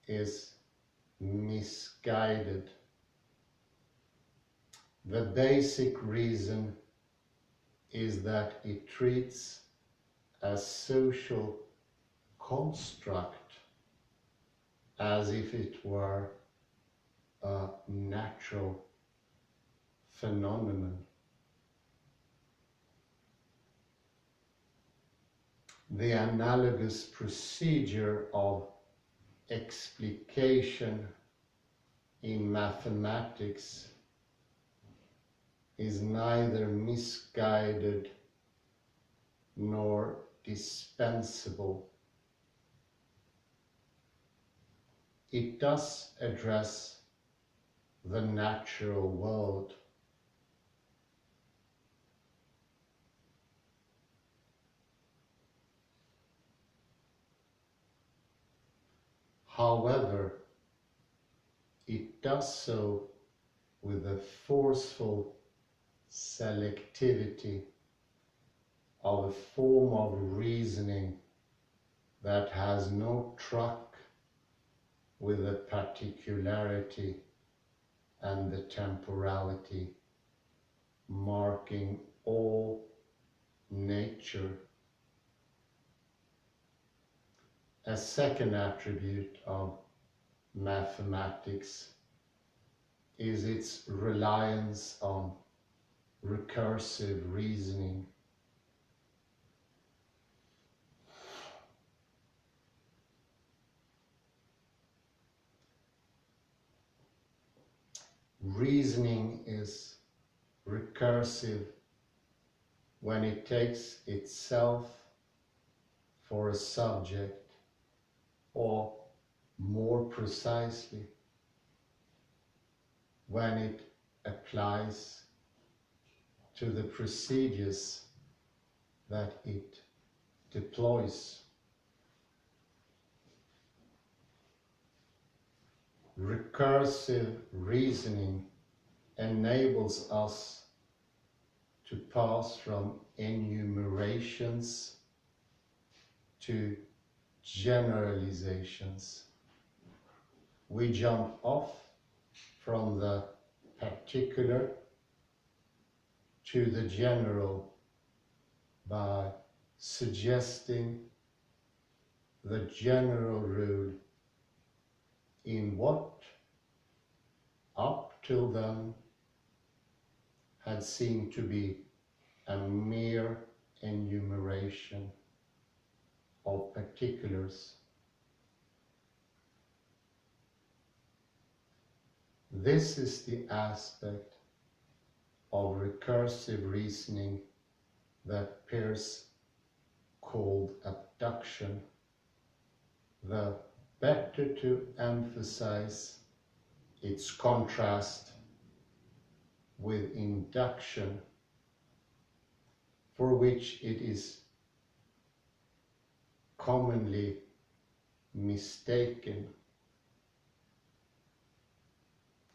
is misguided. The basic reason is that it treats a social construct as if it were a natural phenomenon. The analogous procedure of explication in mathematics is neither misguided nor dispensable. It does address the natural world. However, it does so with a forceful selectivity of a form of reasoning that has no truck with the particularity and the temporality marking all nature. A second attribute of mathematics is its reliance on recursive reasoning. Reasoning is recursive when it takes itself for a subject, or more precisely, when it applies to the procedures that it deploys. Recursive reasoning enables us to pass from enumerations to generalizations. We jump off from the particular to the general by suggesting the general rule in what up till then had seemed to be a mere enumeration of particulars. This is the aspect of recursive reasoning that Peirce called abduction. The better to emphasize its contrast with induction, for which it is commonly mistaken.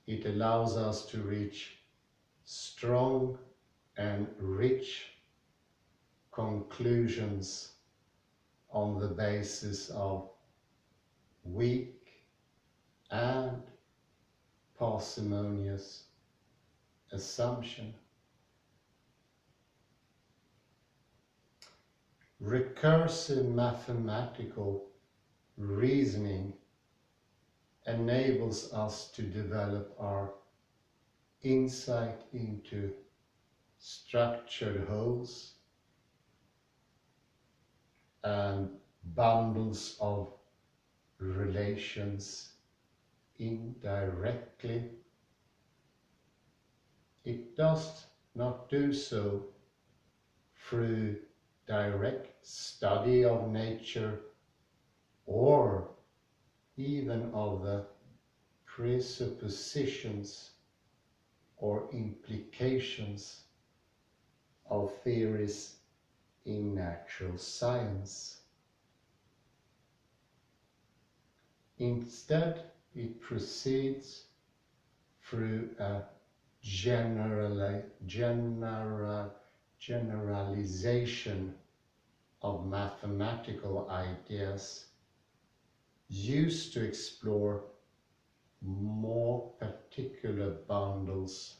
It allows us to reach strong and rich conclusions on the basis of weak and parsimonious assumption. Recursive mathematical reasoning enables us to develop our insight into structured wholes and bundles of relations indirectly. It does not do so through direct study of nature or even of the presuppositions or implications of theories in natural science. Instead, it proceeds through a generalization of mathematical ideas used to explore more particular bundles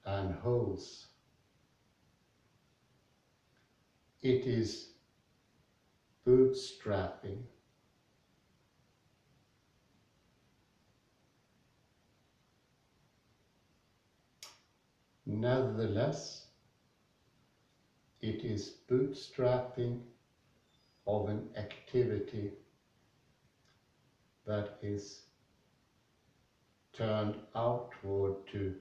and wholes. It is bootstrapping. Nevertheless, it is bootstrapping of an activity that is turned outward to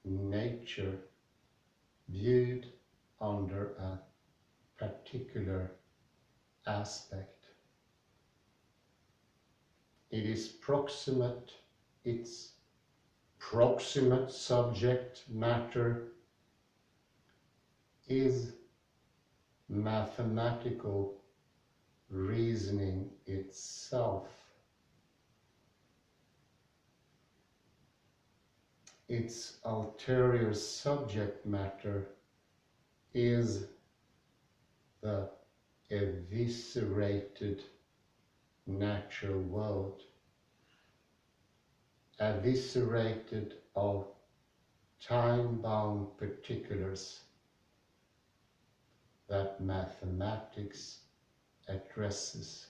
nature, viewed under a particular aspect. It is proximate, its proximate subject matter is mathematical reasoning itself. Its ulterior subject matter is the eviscerated natural world, eviscerated of time-bound particulars that mathematics addresses.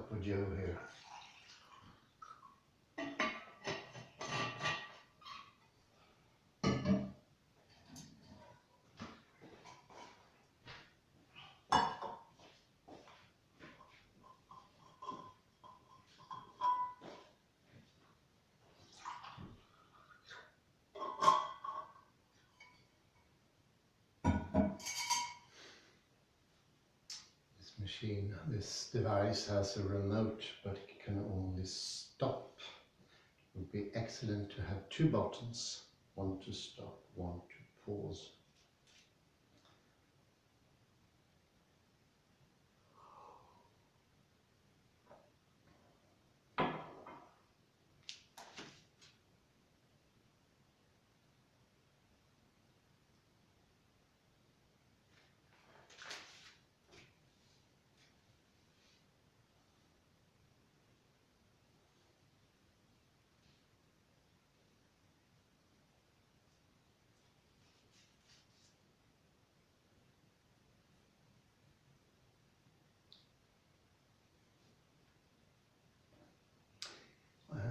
for Joe here. This device has a remote, but it can only stop. It would be excellent to have two buttons, one to stop, one to pause.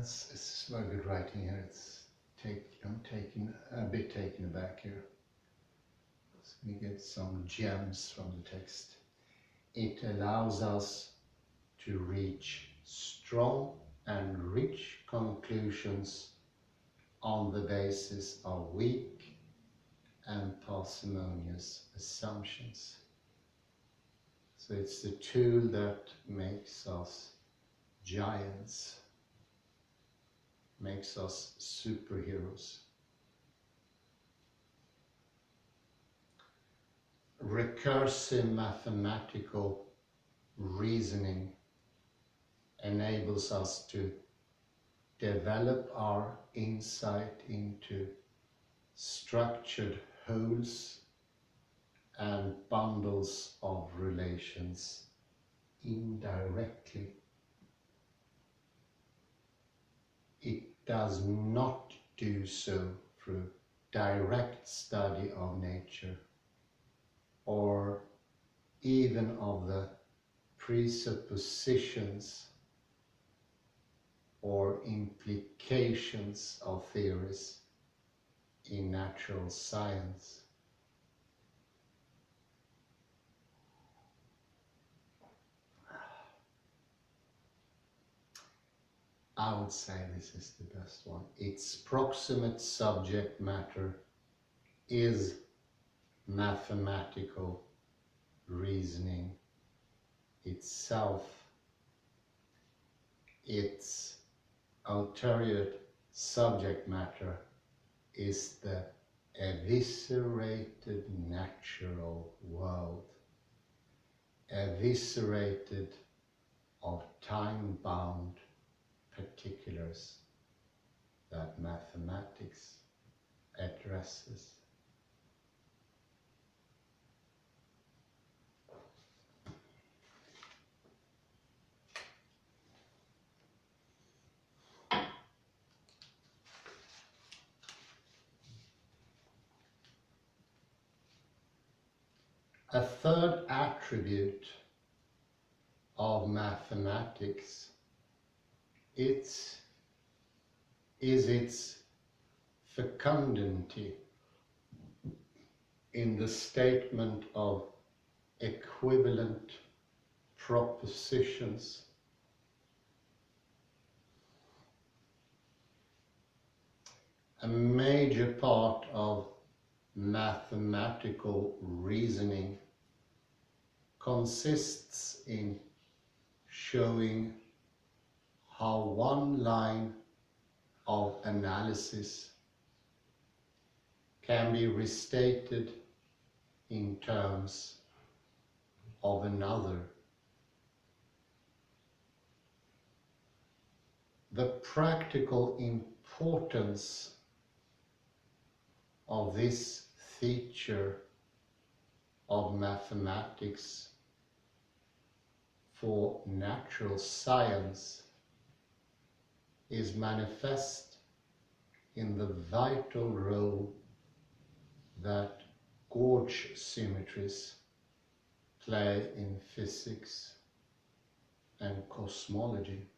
It's very good writing here. I'm a bit taken aback here. So we get some gems from the text. It allows us to reach strong and rich conclusions on the basis of weak and parsimonious assumptions. So it's the tool that makes us giants, makes us superheroes. Recursive mathematical reasoning enables us to develop our insight into structured wholes and bundles of relations indirectly. It does not do so through direct study of nature or even of the presuppositions or implications of theories in natural science. I would say this is the best one. Its proximate subject matter is mathematical reasoning itself. Its ulterior subject matter is the eviscerated natural world, eviscerated of time-bound particulars that mathematics addresses. A third attribute of mathematics is its fecundity in the statement of equivalent propositions. A major part of mathematical reasoning consists in showing how one line of analysis can be restated in terms of another. The practical importance of this feature of mathematics for natural science is manifest in the vital role that gauge symmetries play in physics. and cosmology.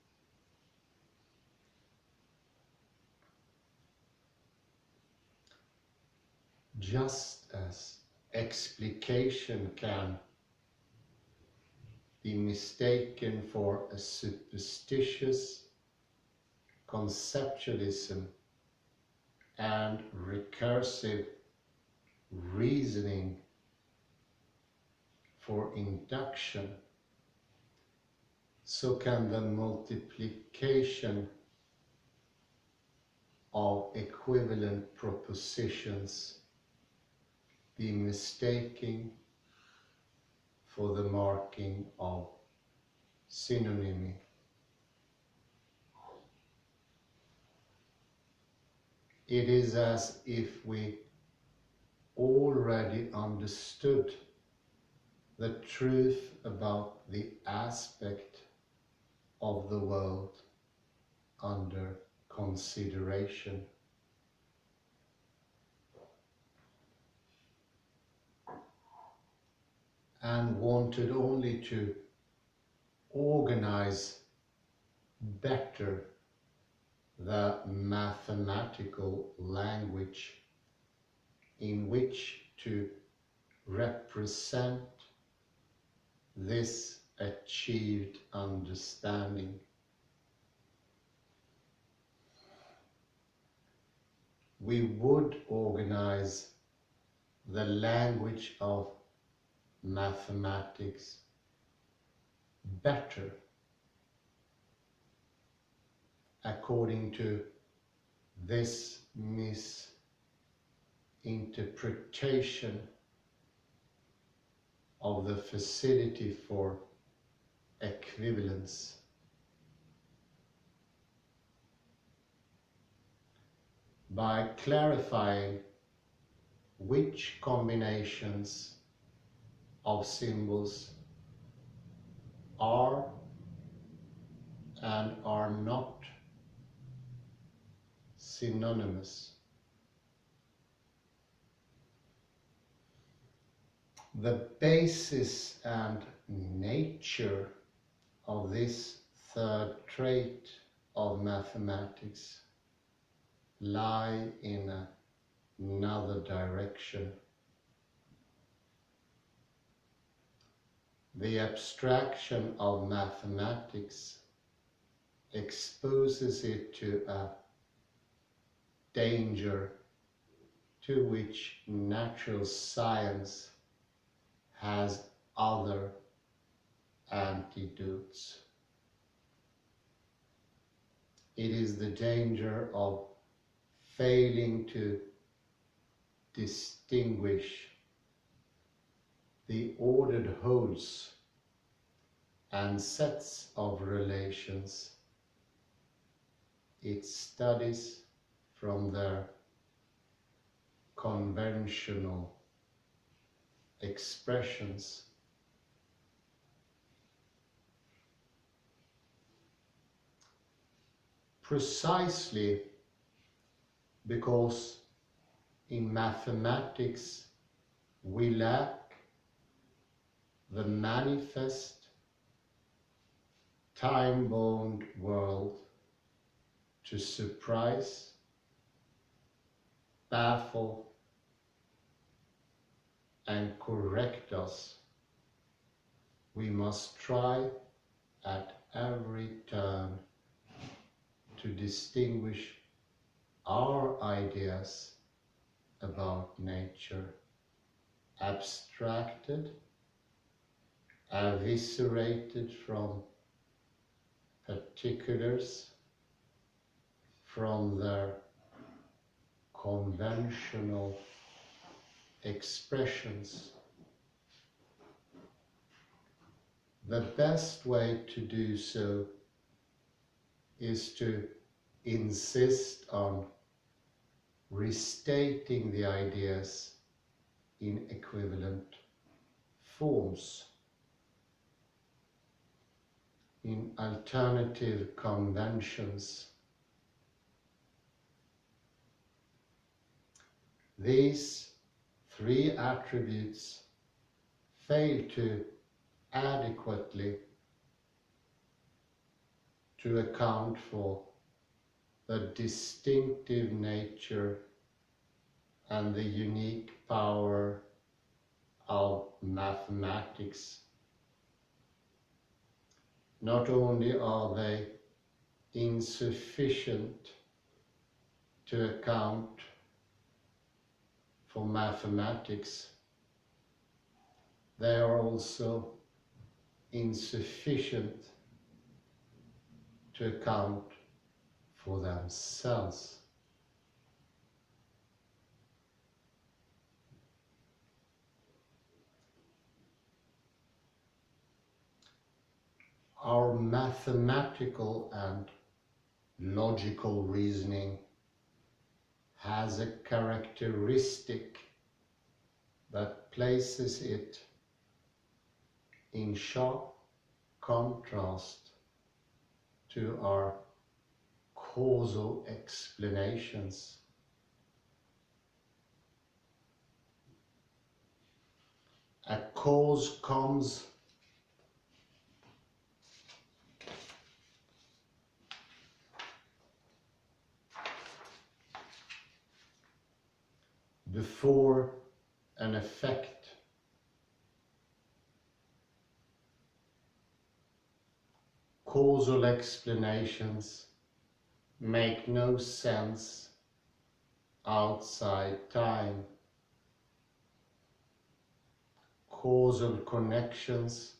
Just as explication can be mistaken for a superstitious conceptualism and recursive reasoning for induction, so can the multiplication of equivalent propositions be mistaken for the marking of synonymy. It is as if we already understood the truth about the aspect of the world under consideration. And wanted only to organize better the mathematical language in which to represent this achieved understanding. We would organize the language of mathematics better according to this misinterpretation of the facility for equivalence. By clarifying which combinations of symbols are and are not synonymous. The basis and nature of this third trait of mathematics lie in another direction. The abstraction of mathematics exposes it to a danger to which natural science has other antidotes. It is the danger of failing to distinguish the ordered wholes and sets of relations it studies from their conventional expressions. Precisely because in mathematics we lack the manifest, time-bound world to surprise, baffle, and correct us, we must try at every turn to distinguish our ideas about nature, abstracted, eviscerated from particulars, from their conventional expressions. The best way to do so is to insist on restating the ideas in equivalent forms, in alternative conventions. These three attributes fail to adequately to account for the distinctive nature and the unique power of mathematics. Not only are they insufficient to account for mathematics, they are also insufficient to account for themselves. Our mathematical and logical reasoning has a characteristic that places it in sharp contrast to our causal explanations. A cause comes before an effect. Causal explanations make no sense outside time. Causal connections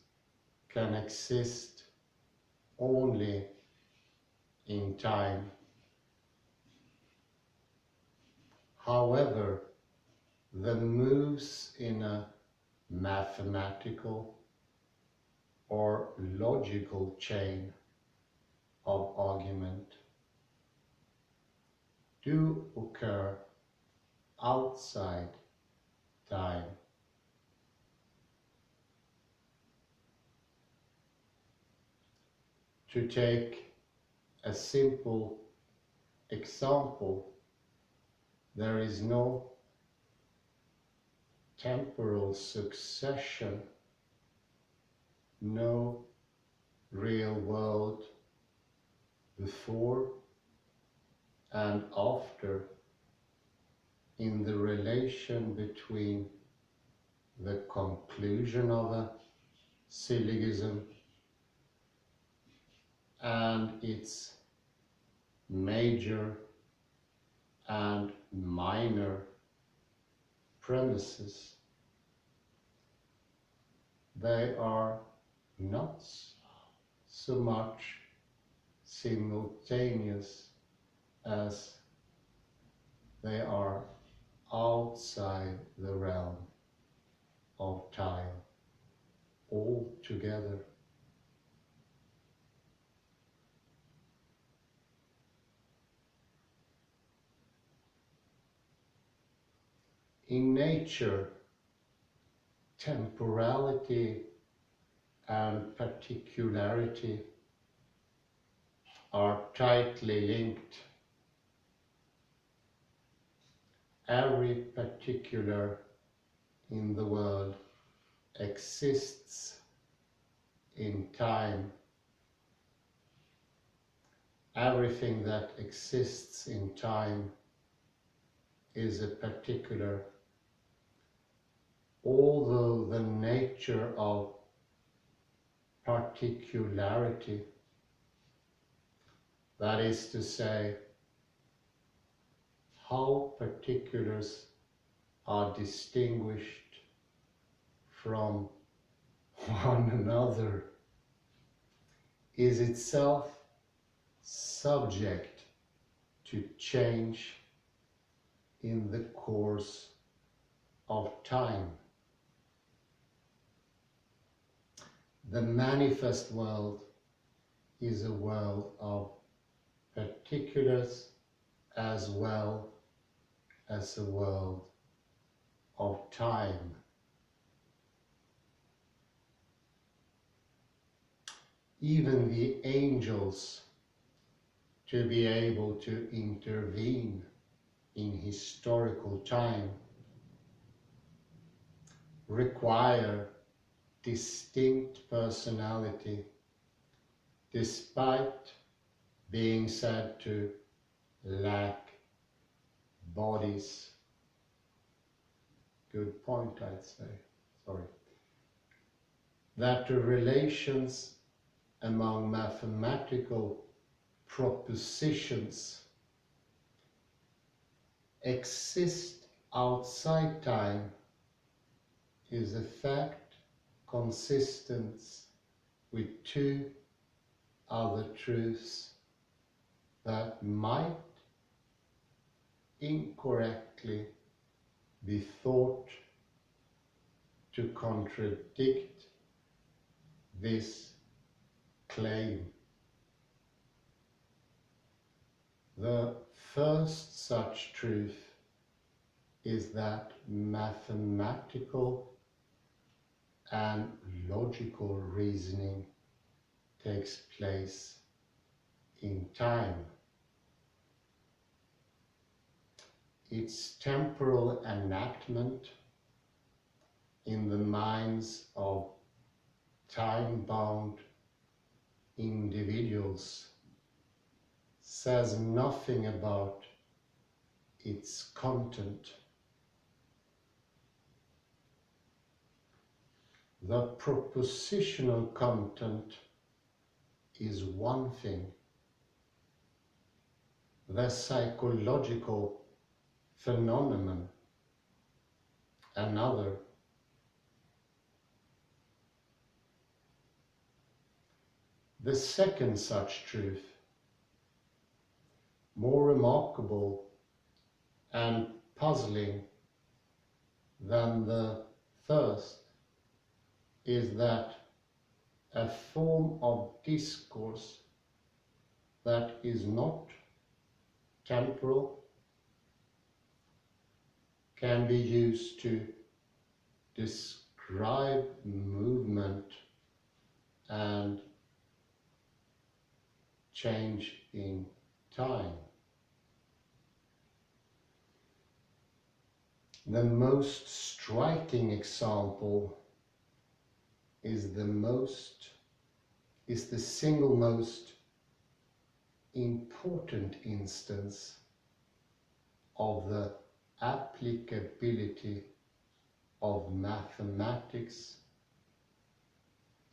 can exist only in time. However, the moves in a mathematical or logical chain of argument do occur outside time. To take a simple example, there is no temporal succession, no real world before and after in the relation between the conclusion of a syllogism and its major and minor premises. They are not so much simultaneous as they are outside the realm of time altogether. In nature, temporality and particularity are tightly linked. Every particular in the world exists in time. Everything that exists in time is a particular, although the nature of particularity, that is to say, how particulars are distinguished from one another, is itself subject to change in the course of time. The manifest world is a world of particulars as well as a world of time. Even the angels, to be able to intervene in historical time, require distinct personality, despite being said to lack bodies. Good point, I'd say. Sorry. That the relations among mathematical propositions exist outside time is a fact consistent with two other truths that might incorrectly be thought to contradict this claim. The first such truth is that mathematical and logical reasoning takes place in time. Its temporal enactment in the minds of time-bound individuals says nothing about its content. The propositional content is one thing, the psychological phenomenon another. The second such truth, more remarkable and puzzling than the first, is that a form of discourse that is not temporal can be used to describe movement and change in time. The most striking example is the single most important instance of the applicability of mathematics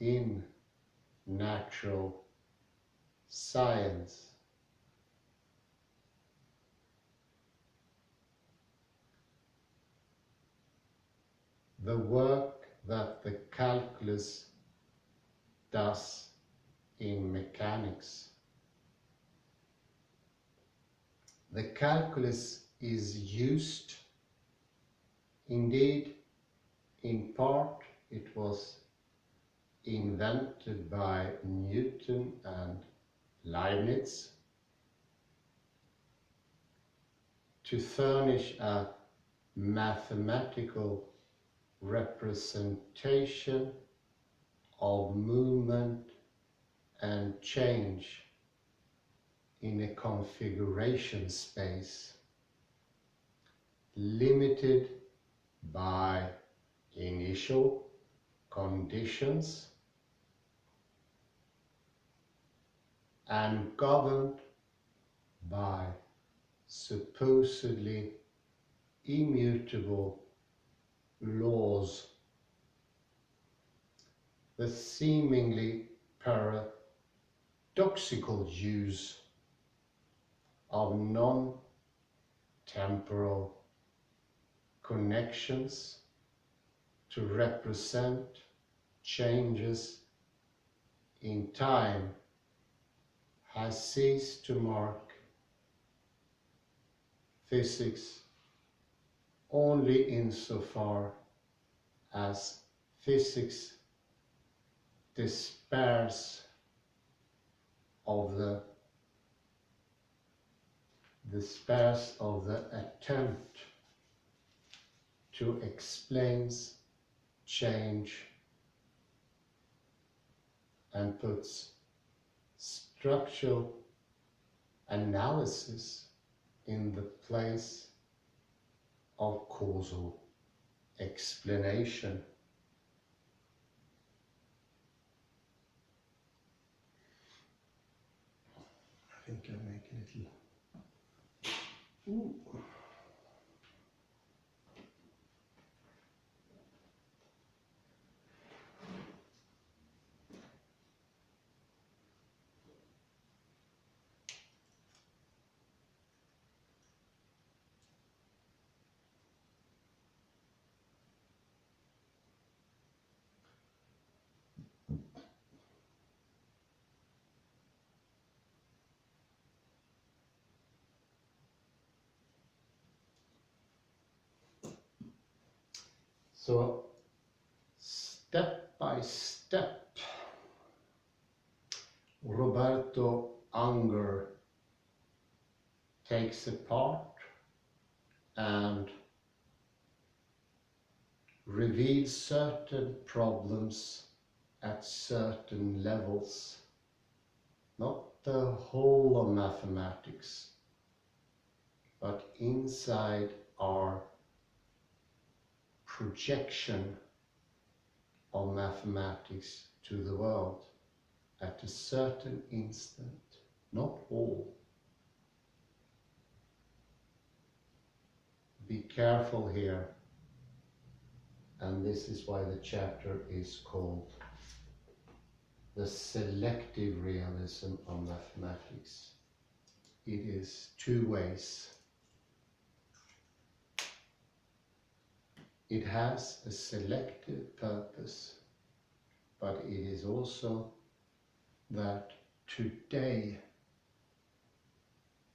in natural science. The work that the calculus does in mechanics. The calculus is used, indeed, in part it was invented by Newton and Leibniz to furnish a mathematical representation of movement and change in a configuration space limited by initial conditions and governed by supposedly immutable laws. The seemingly paradoxical use of non-temporal connections to represent changes in time has ceased to mark physics only insofar as physics despairs of the attempt to explain change and puts structural analysis in the place of causal explanation. think I make a little. Ooh. So, step by step, Roberto Unger takes apart and reveals certain problems at certain levels, not the whole of mathematics, but inside our projection of mathematics to the world at a certain instant, not all. Be careful here, and this is why the chapter is called The Selective Realism of Mathematics. It is two ways. It has a selective purpose, but it is also that today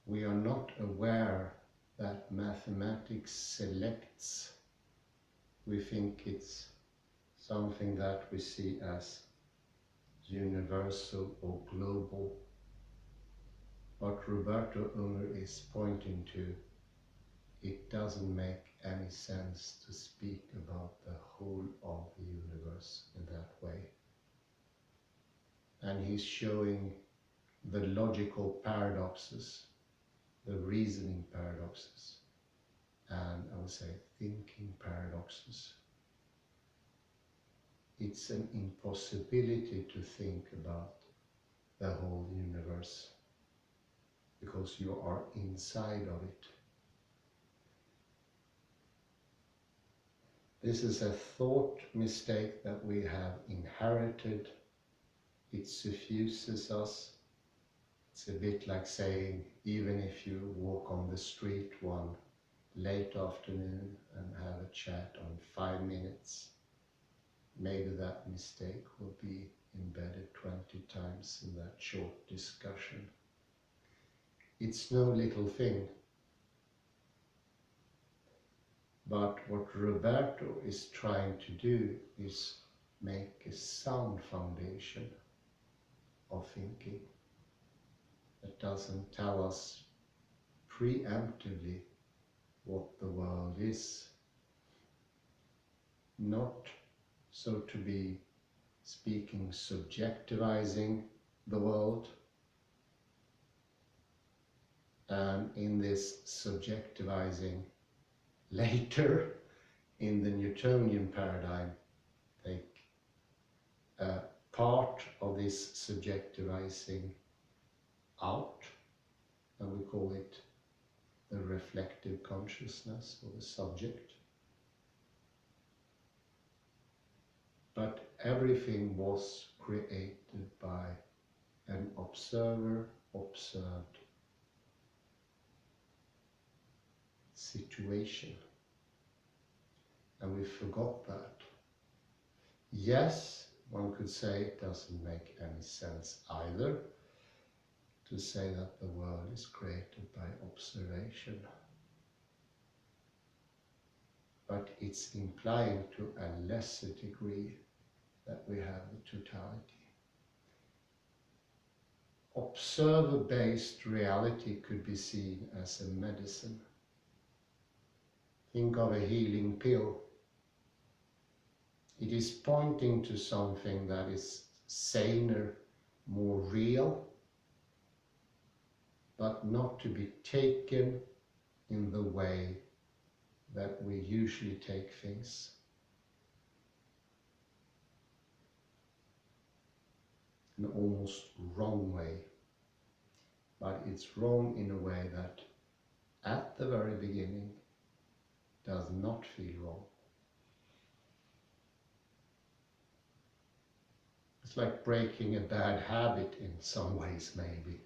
we are not aware that mathematics selects. We think it's something that we see as universal or global. What Roberto Unger is pointing to, it doesn't make any sense to speak about the whole of the universe in that way. And he's showing the logical paradoxes, the reasoning paradoxes, and I would say thinking paradoxes. It's an impossibility to think about the whole universe because you are inside of it. This is a thought mistake that we have inherited. It suffuses us. It's a bit like saying, even if you walk on the street one late afternoon and have a chat on 5 minutes, maybe that mistake will be embedded 20 times in that short discussion. It's no little thing. But what Roberto is trying to do is make a sound foundation of thinking that doesn't tell us preemptively what the world is. Not so to be speaking subjectivizing the world, and in this subjectivizing later in the Newtonian paradigm take a part of this subjectivizing out, and we call it the reflective consciousness or the subject. But everything was created by an observer, observed situation. And we forgot that. Yes, one could say it doesn't make any sense either to say that the world is created by observation. But it's implying to a lesser degree that we have the totality. Observer-based reality could be seen as a medicine. Think of a healing pill. It is pointing to something that is saner, more real, but not to be taken in the way that we usually take things. An almost wrong way. but it's wrong in a way that at the very beginning does not feel wrong. It's like breaking a bad habit in some ways, maybe.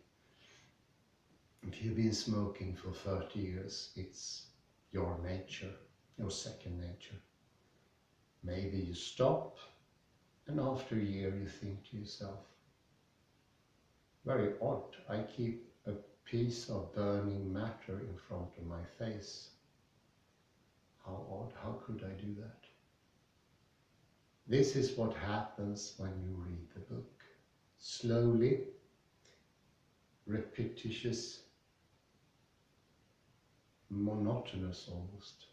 If you've been smoking for 30 years, it's your nature, your second nature. Maybe you stop, and after a year you think to yourself, very odd, I keep a piece of burning matter in front of my face. How odd, how could I do that? This is what happens when you read the book. Slowly, repetitious, monotonous almost.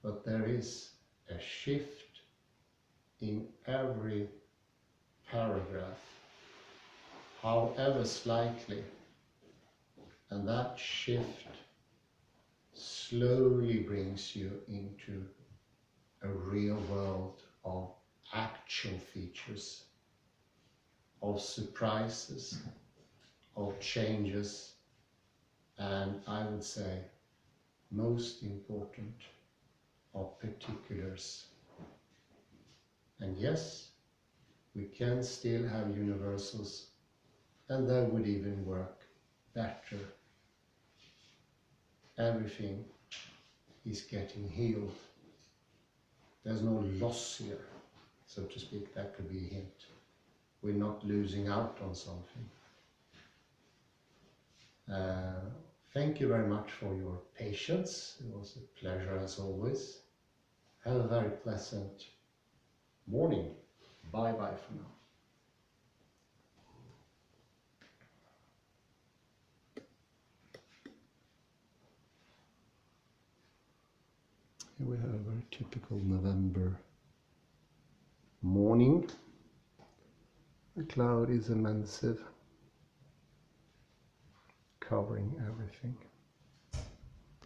But there is a shift in every paragraph, however slightly, and that shift slowly brings you into a real world of actual features, of surprises, of changes, and I would say, most important, of particulars. And yes, we can still have universals, and that would even work better. Everything is getting healed. There's no loss here, so to speak. That could be a hint. We're not losing out on something. Thank you very much for your patience. It was a pleasure as always. Have a very pleasant morning. Bye bye for now. Here we have a very typical November morning. The cloud is immense, covering everything.